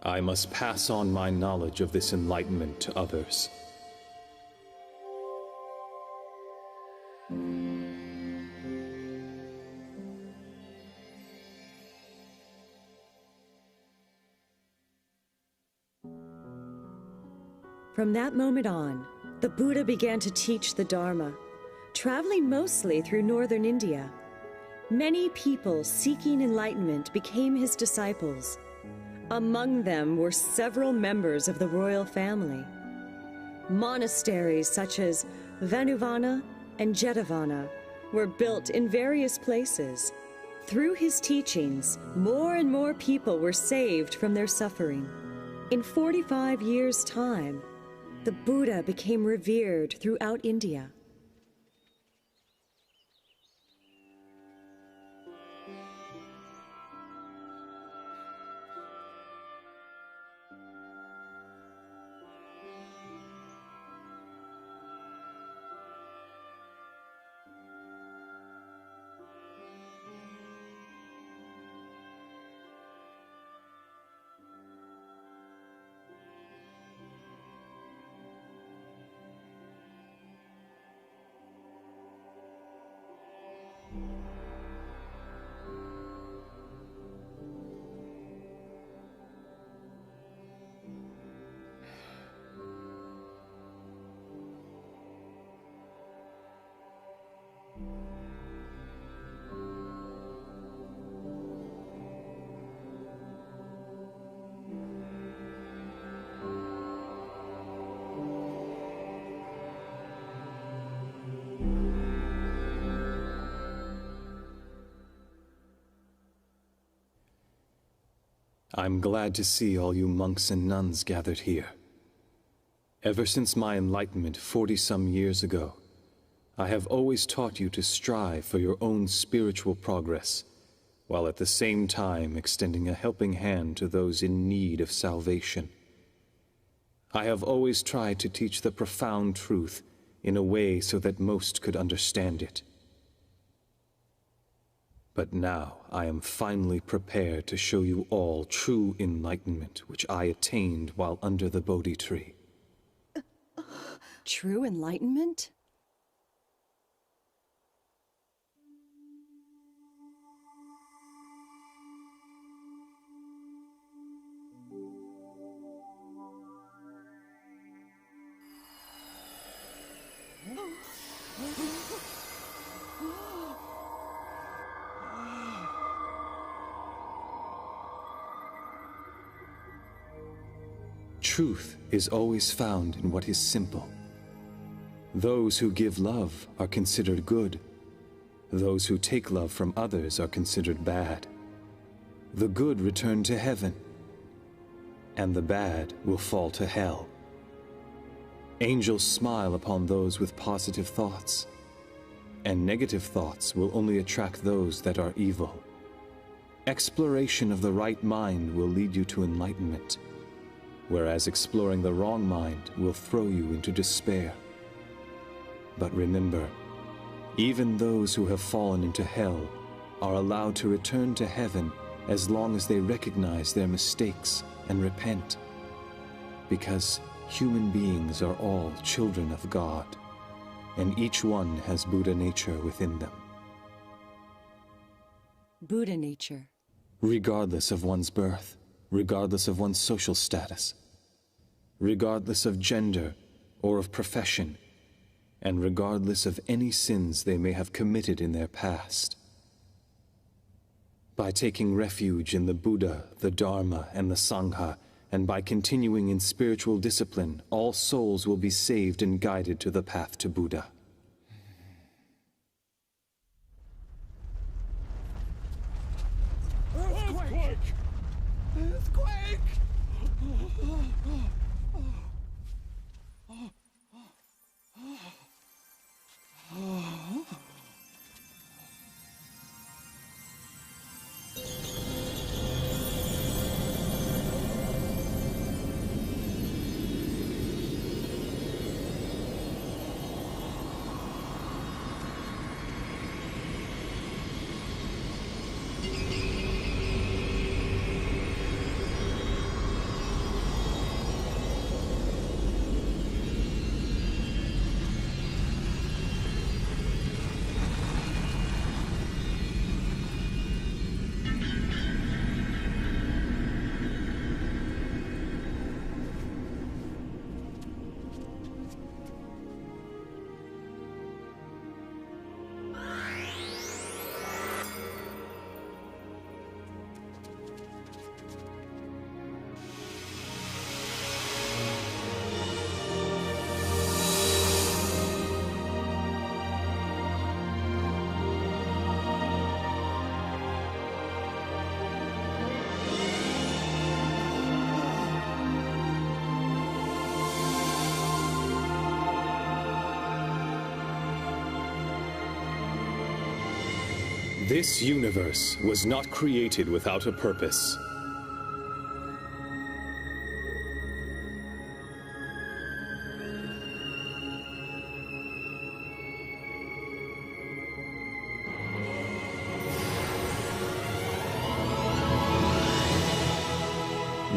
S1: I must pass on my knowledge of this enlightenment to others.
S5: From that moment on, the Buddha began to teach the Dharma, traveling mostly through northern India. Many people seeking enlightenment became his disciples. Among them were several members of the royal family. Monasteries such as Vanuvana and Jetavana were built in various places. Through his teachings, more and more people were saved from their suffering. In 45 years' time, the Buddha became revered throughout India.
S1: I'm glad to see all you monks and nuns gathered here. Ever since my enlightenment 40-some years ago, I have always taught you to strive for your own spiritual progress, while at the same time extending a helping hand to those in need of salvation. I have always tried to teach the profound truth in a way so that most could understand it. But now I am finally prepared to show you all true enlightenment, which I attained while under the Bodhi tree.
S5: True enlightenment?
S1: Truth is always found in what is simple. Those who give love are considered good. Those who take love from others are considered bad. The good return to heaven, and the bad will fall to hell. Angels smile upon those with positive thoughts, and negative thoughts will only attract those that are evil. Exploration of the right mind will lead you to enlightenment, whereas exploring the wrong mind will throw you into despair. But remember, even those who have fallen into hell are allowed to return to heaven as long as they recognize their mistakes and repent, because human beings are all children of God, and each one has Buddha nature within them.
S5: Buddha nature.
S1: Regardless of one's birth, regardless of one's social status, regardless of gender or of profession, and regardless of any sins they may have committed in their past. By taking refuge in the Buddha, the Dharma, and the Sangha, and by continuing in spiritual discipline, all souls will be saved and guided to the path to Buddha.
S14: Earthquake! Earthquake!
S10: This universe was not created without a purpose.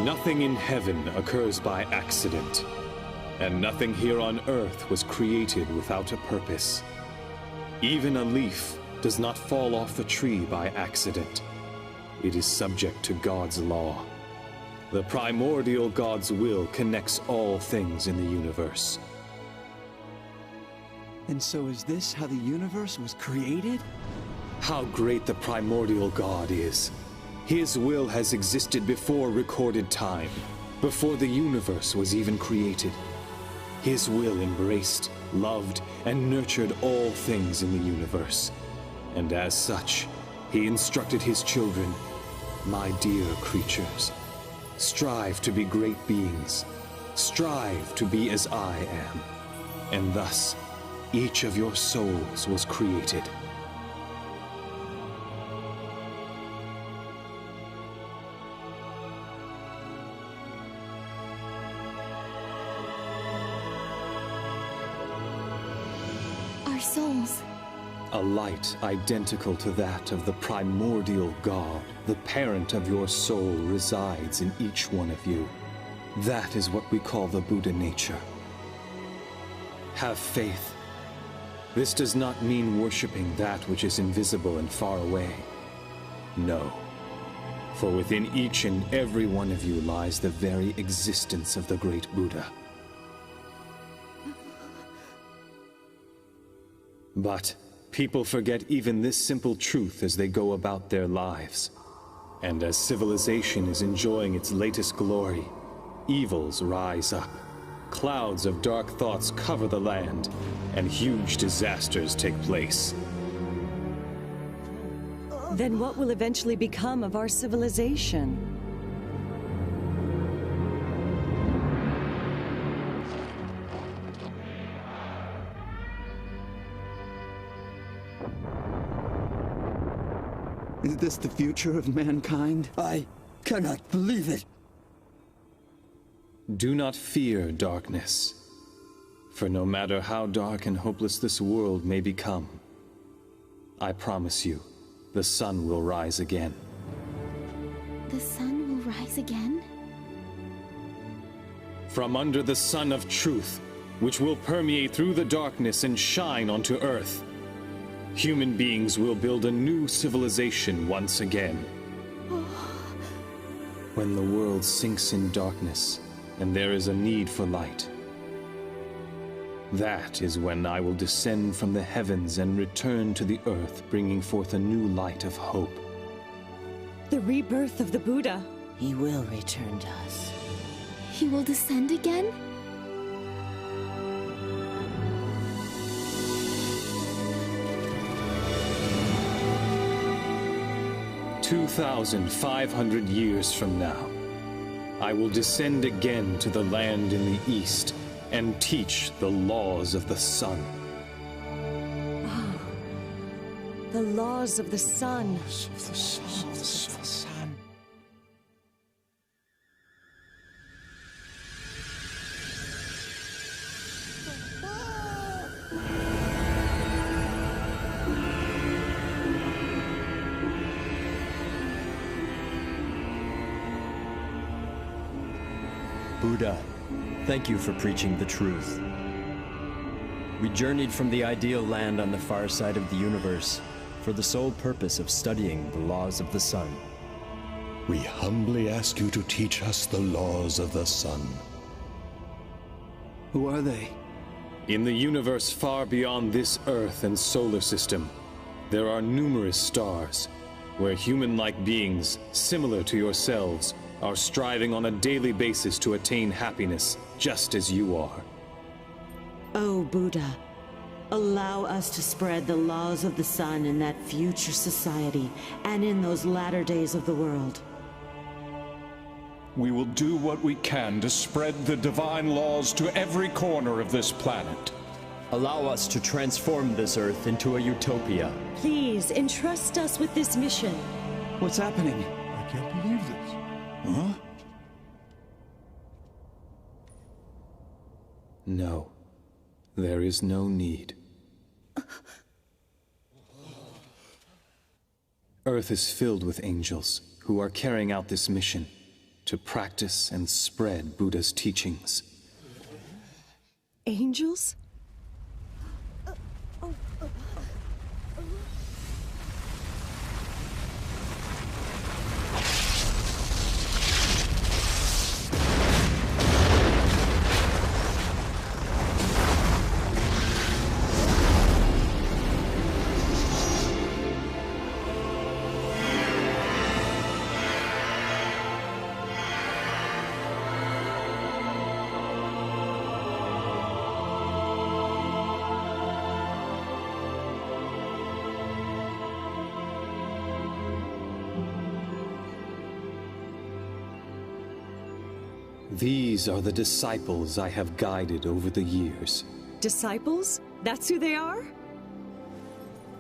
S10: Nothing in heaven occurs by accident, and nothing here on Earth was created without a purpose. Even a leaf does not fall off the tree by accident. It is subject to God's law. The primordial God's will connects all things in the universe.
S12: And so is this how the universe was created?
S10: How great the primordial God is! His will has existed before recorded time, before the universe was even created. His will embraced, loved, and nurtured all things in the universe. And as such, he instructed his children, "My dear creatures, strive to be great beings. Strive to be as I am." And thus, each of your souls was created.
S8: Souls.
S10: A light identical to that of the primordial God, the parent of your soul, resides in each one of you. That is what we call the Buddha nature. Have faith. This does not mean worshipping that which is invisible and far away. No. For within each and every one of you lies the very existence of the great Buddha. But people forget even this simple truth as they go about their lives. And as civilization is enjoying its latest glory, evils rise up. Clouds of dark thoughts cover the land, and huge disasters take place.
S5: Then what will eventually become of our civilization?
S12: Is this the future of mankind?
S16: I cannot believe it.
S10: Do not fear darkness, for no matter how dark and hopeless this world may become, I promise you, the sun will rise again.
S8: The sun will rise again?
S10: From under the sun of truth, which will permeate through the darkness and shine onto Earth, human beings will build a new civilization once again. When the world sinks in darkness, and there is a need for light, that is when I will descend from the heavens and return to the earth, bringing forth a new light of hope.
S5: The rebirth of the Buddha.
S11: He will return to us.
S8: He will descend again?
S10: 2,500 years from now, I will descend again to the land in the east and teach the laws of the sun.
S5: Ah, the laws of the sun.
S3: Buddha, thank you for preaching the truth. We journeyed from the ideal land on the far side of the universe for the sole purpose of studying the laws of the sun.
S2: We humbly ask you to teach us the laws of the sun.
S12: Who are they?
S10: In the universe far beyond this Earth and solar system, there are numerous stars where human-like beings, similar to yourselves, are striving on a daily basis to attain happiness, just as you are.
S6: Oh, Buddha, allow us to spread the laws of the sun in that future society and in those latter days of the world.
S4: We will do what we can to spread the divine laws to every corner of this planet.
S3: Allow us to transform this Earth into a utopia.
S5: Please, entrust us with this mission.
S12: What's happening?
S15: I can't believe this. Huh?
S1: No. There is no need. Earth is filled with angels who are carrying out this mission to practice and spread Buddha's teachings.
S5: Angels?
S1: These are the disciples I have guided over the years.
S5: Disciples? That's who they are?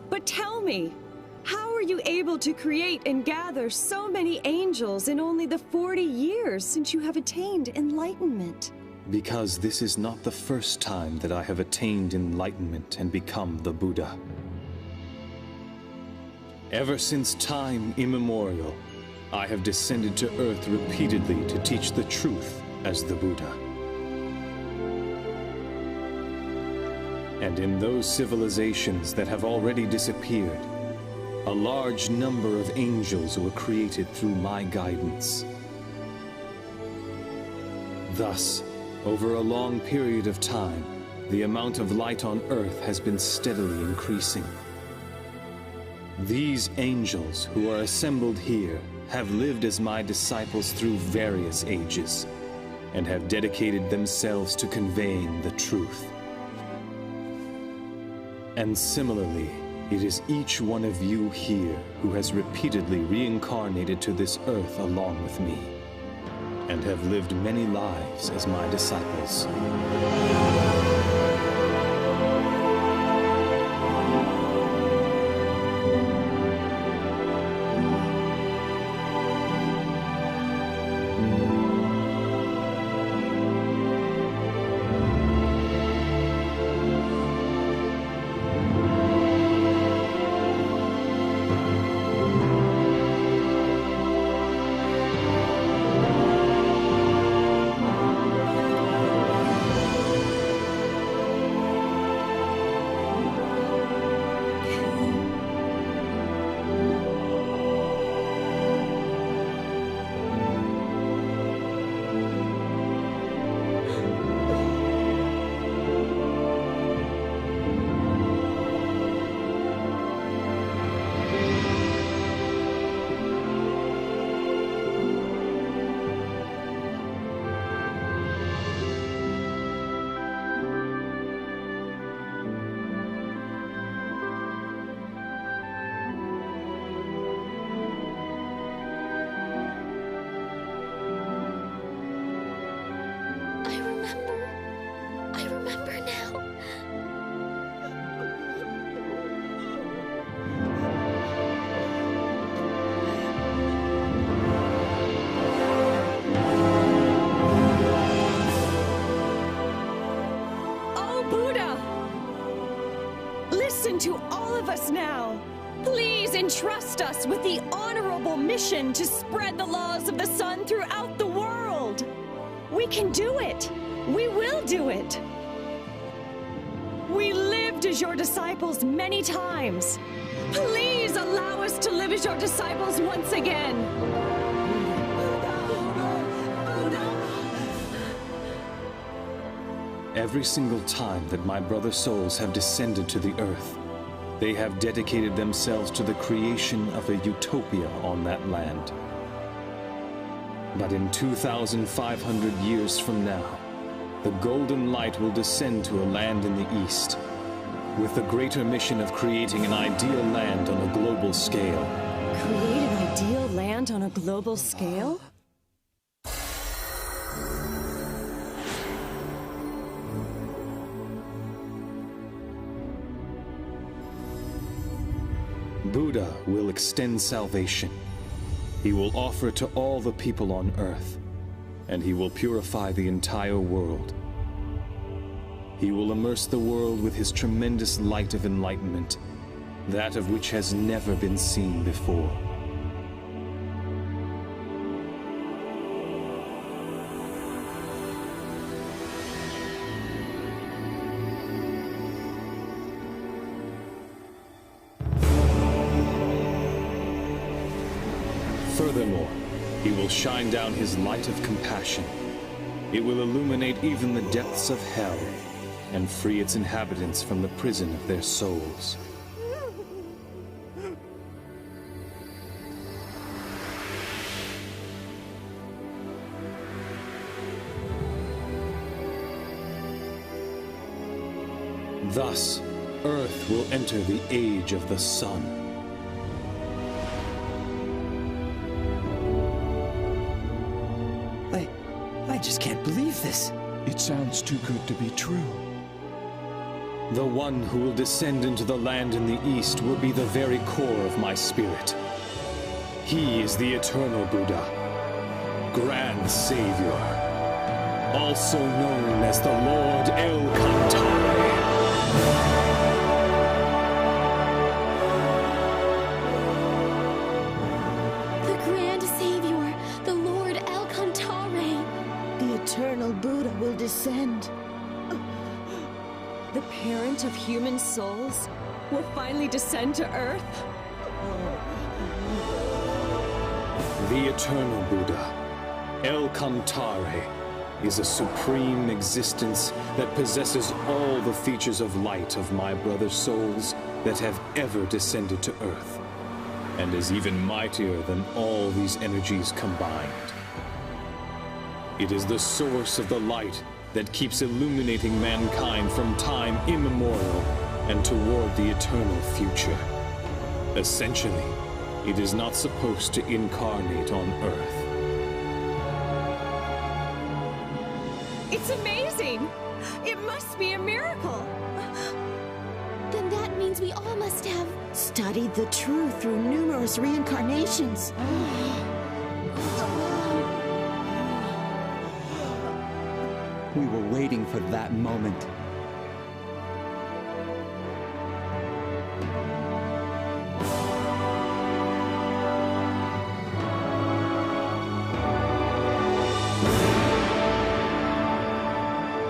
S5: But tell me, how are you able to create and gather so many angels in only the 40 years since you have attained enlightenment?
S1: Because this is not the first time that I have attained enlightenment and become the Buddha. Ever since time immemorial, I have descended to Earth repeatedly to teach the truth as the Buddha. And in those civilizations that have already disappeared, a large number of angels were created through my guidance. Thus, over a long period of time, the amount of light on Earth has been steadily increasing. These angels who are assembled here have lived as my disciples through various ages, and have dedicated themselves to conveying the truth. And similarly, it is each one of you here who has repeatedly reincarnated to this Earth along with me, and have lived many lives as my disciples.
S5: To all of us now. Please entrust us with the honorable mission to spread the laws of the sun throughout the world. We can do it. We will do it. We lived as your disciples many times. Please allow us to live as your disciples once again.
S1: Every single time that my brother souls have descended to the Earth, they have dedicated themselves to the creation of a utopia on that land. But in 2,500 years from now, the golden light will descend to a land in the east, with the greater mission of creating an ideal land on a global scale.
S5: Create an ideal land on a global scale?
S1: Buddha will extend salvation. He will offer to all the people on earth, and he will purify the entire world. He will immerse the world with his tremendous light of enlightenment, that of which has never been seen before. Furthermore, he will shine down his light of compassion. It will illuminate even the depths of hell and free its inhabitants from the prison of their souls. Thus, Earth will enter the age of the sun.
S9: I just can't believe this.
S4: It sounds too good to be true.
S1: The one who will descend into the land in the east will be the very core of my spirit. He is the eternal Buddha, Grand Savior, also known as the Lord El Cantare.
S8: The Grand Savior, the Lord El Cantare.
S11: The eternal Buddha will descend.
S5: The parent of human souls will finally descend to Earth?
S1: The eternal Buddha, El Cantare, is a supreme existence that possesses all the features of light of my brother souls that have ever descended to Earth, and is even mightier than all these energies combined. It is the source of the light that keeps illuminating mankind from time immemorial and toward the eternal future. Essentially, it is not supposed to incarnate on Earth.
S5: It's amazing! It must be a miracle!
S8: Then that means we all must have
S11: studied the truth through numerous reincarnations.
S12: We were waiting for that moment.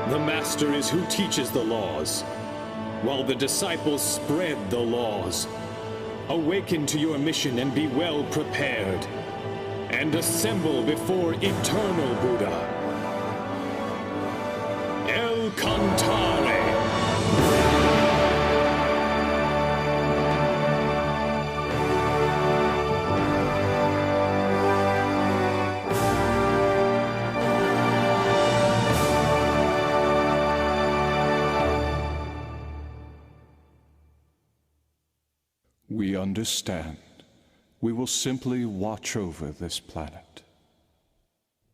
S10: The Master is who teaches the laws, while the disciples spread the laws. Awaken to your mission and be well prepared, and assemble before eternal Buddha, El Cantare.
S4: We understand. We will simply watch over this planet.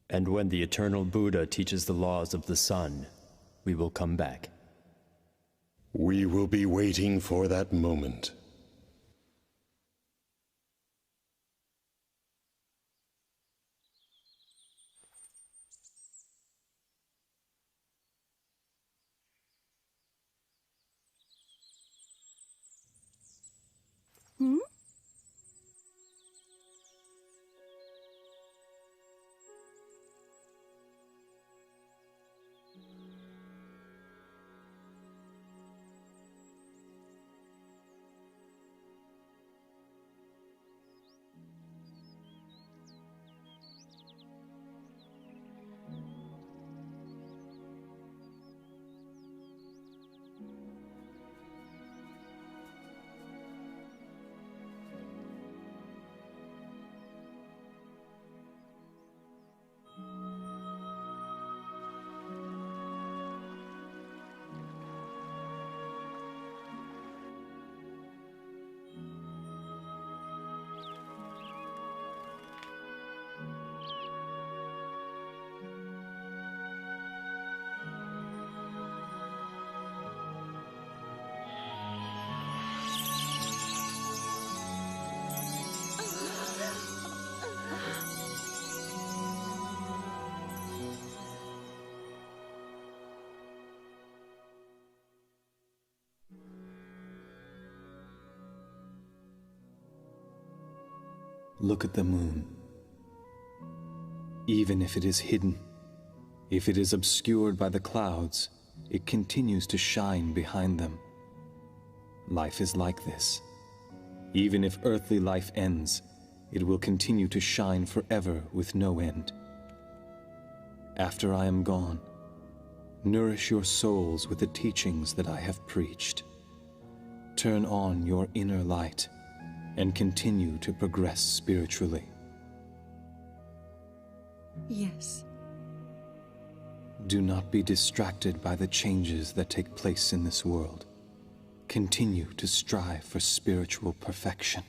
S3: And when the eternal Buddha teaches the laws of the sun, we will come back.
S2: We will be waiting for that moment.
S5: Hmm?
S1: Look at the moon. Even if it is hidden, if it is obscured by the clouds, it continues to shine behind them. Life is like this. Even if earthly life ends, it will continue to shine forever with no end. After I am gone, nourish your souls with the teachings that I have preached. Turn on your inner light and continue to progress spiritually.
S5: Yes.
S1: Do not be distracted by the changes that take place in this world. Continue to strive for spiritual perfection.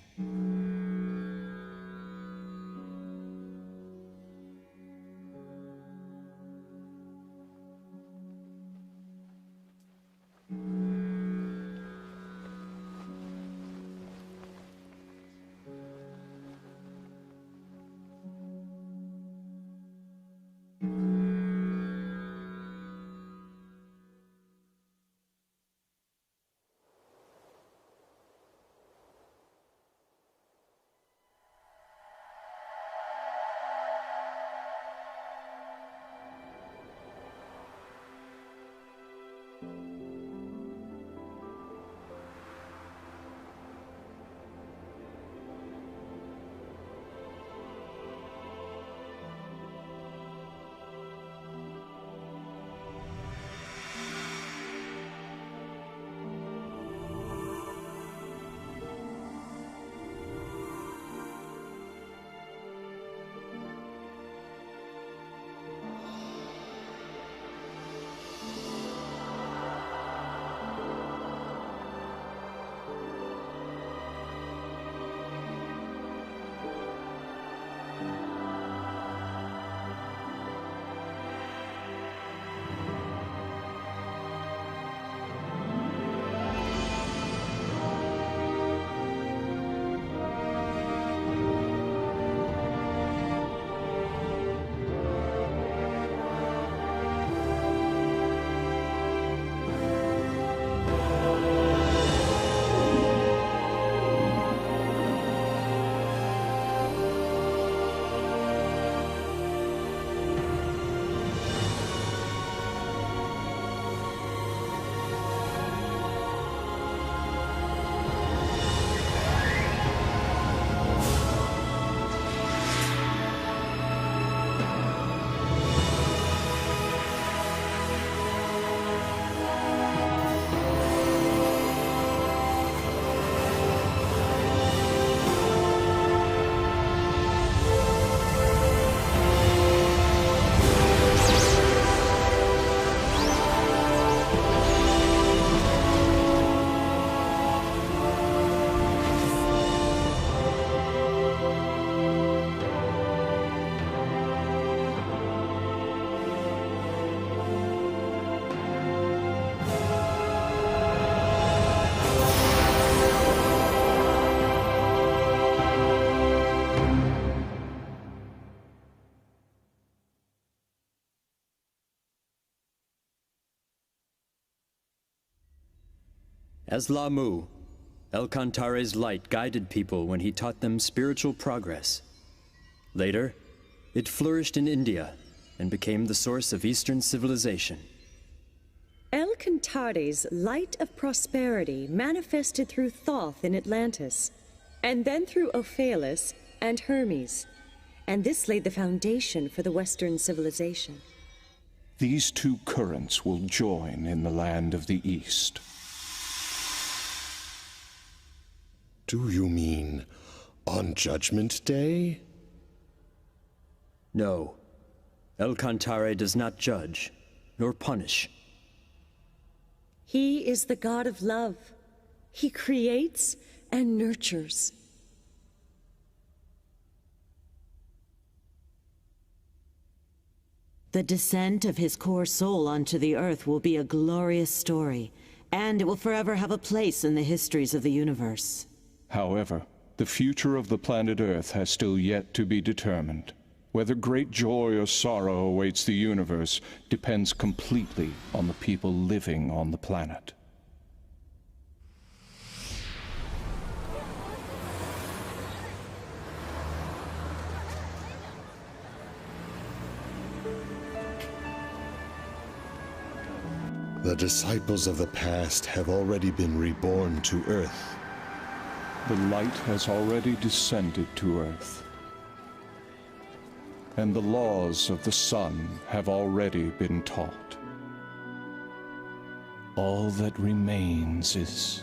S3: As Lah'mu, El-Kantare's light guided people when he taught them spiritual progress. Later, it flourished in India and became the source of Eastern civilization.
S5: El-Kantare's light of prosperity manifested through Thoth in Atlantis, and then through Ophalis and Hermes, and this laid the foundation for the Western civilization.
S4: These two currents will join in the land of the East.
S2: Do you mean on Judgment Day?
S3: No. El-Kantare does not judge, nor punish.
S5: He is the god of love. He creates and nurtures.
S6: The descent of his core soul onto the Earth will be a glorious story, and it will forever have a place in the histories of the universe.
S4: However, the future of the planet Earth has still yet to be determined. Whether great joy or sorrow awaits the universe depends completely on the people living on the planet.
S2: The disciples of the past have already been reborn to Earth.
S4: The light has already descended to Earth. And the laws of the sun have already been taught. All that remains is...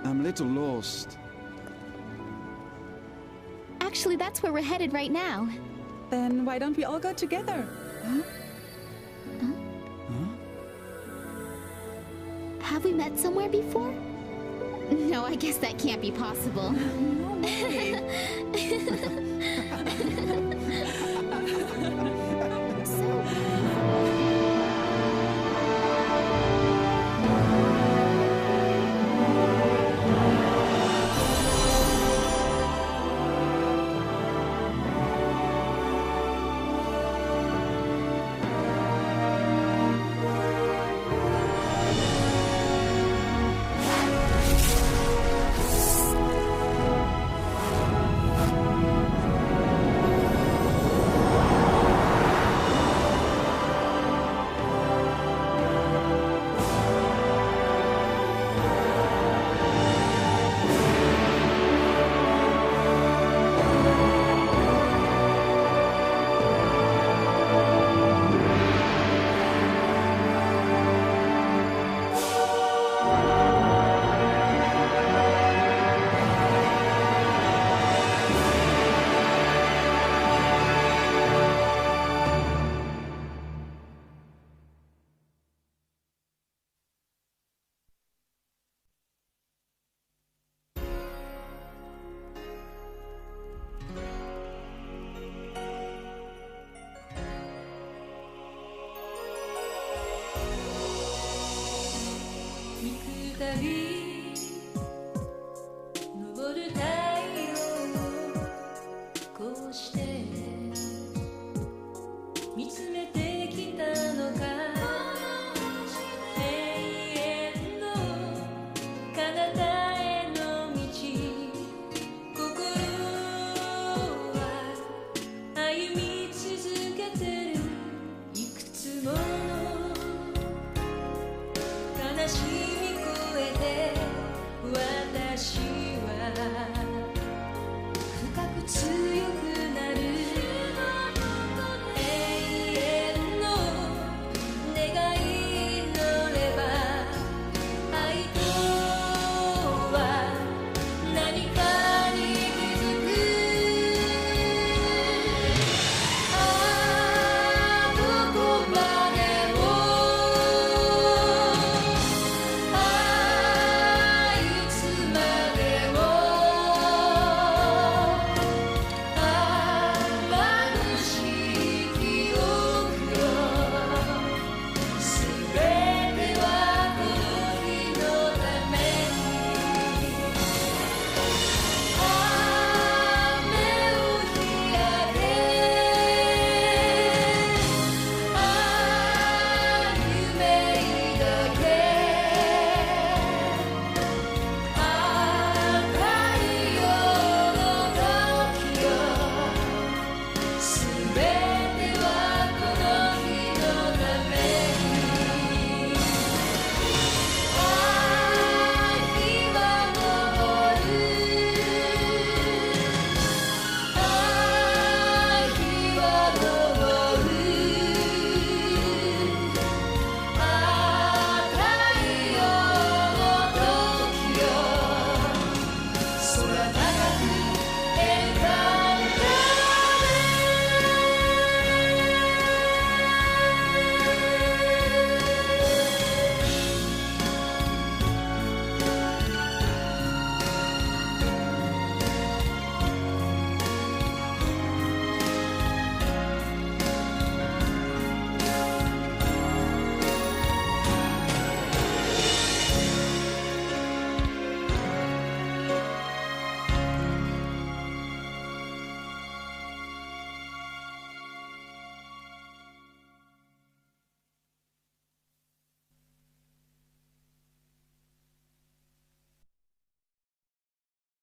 S12: I'm a little lost.
S8: Actually, that's where we're headed right now.
S17: Then why don't we all go together? Huh?
S8: Have we met somewhere before? No, I guess that can't be possible.
S17: No way.
S18: More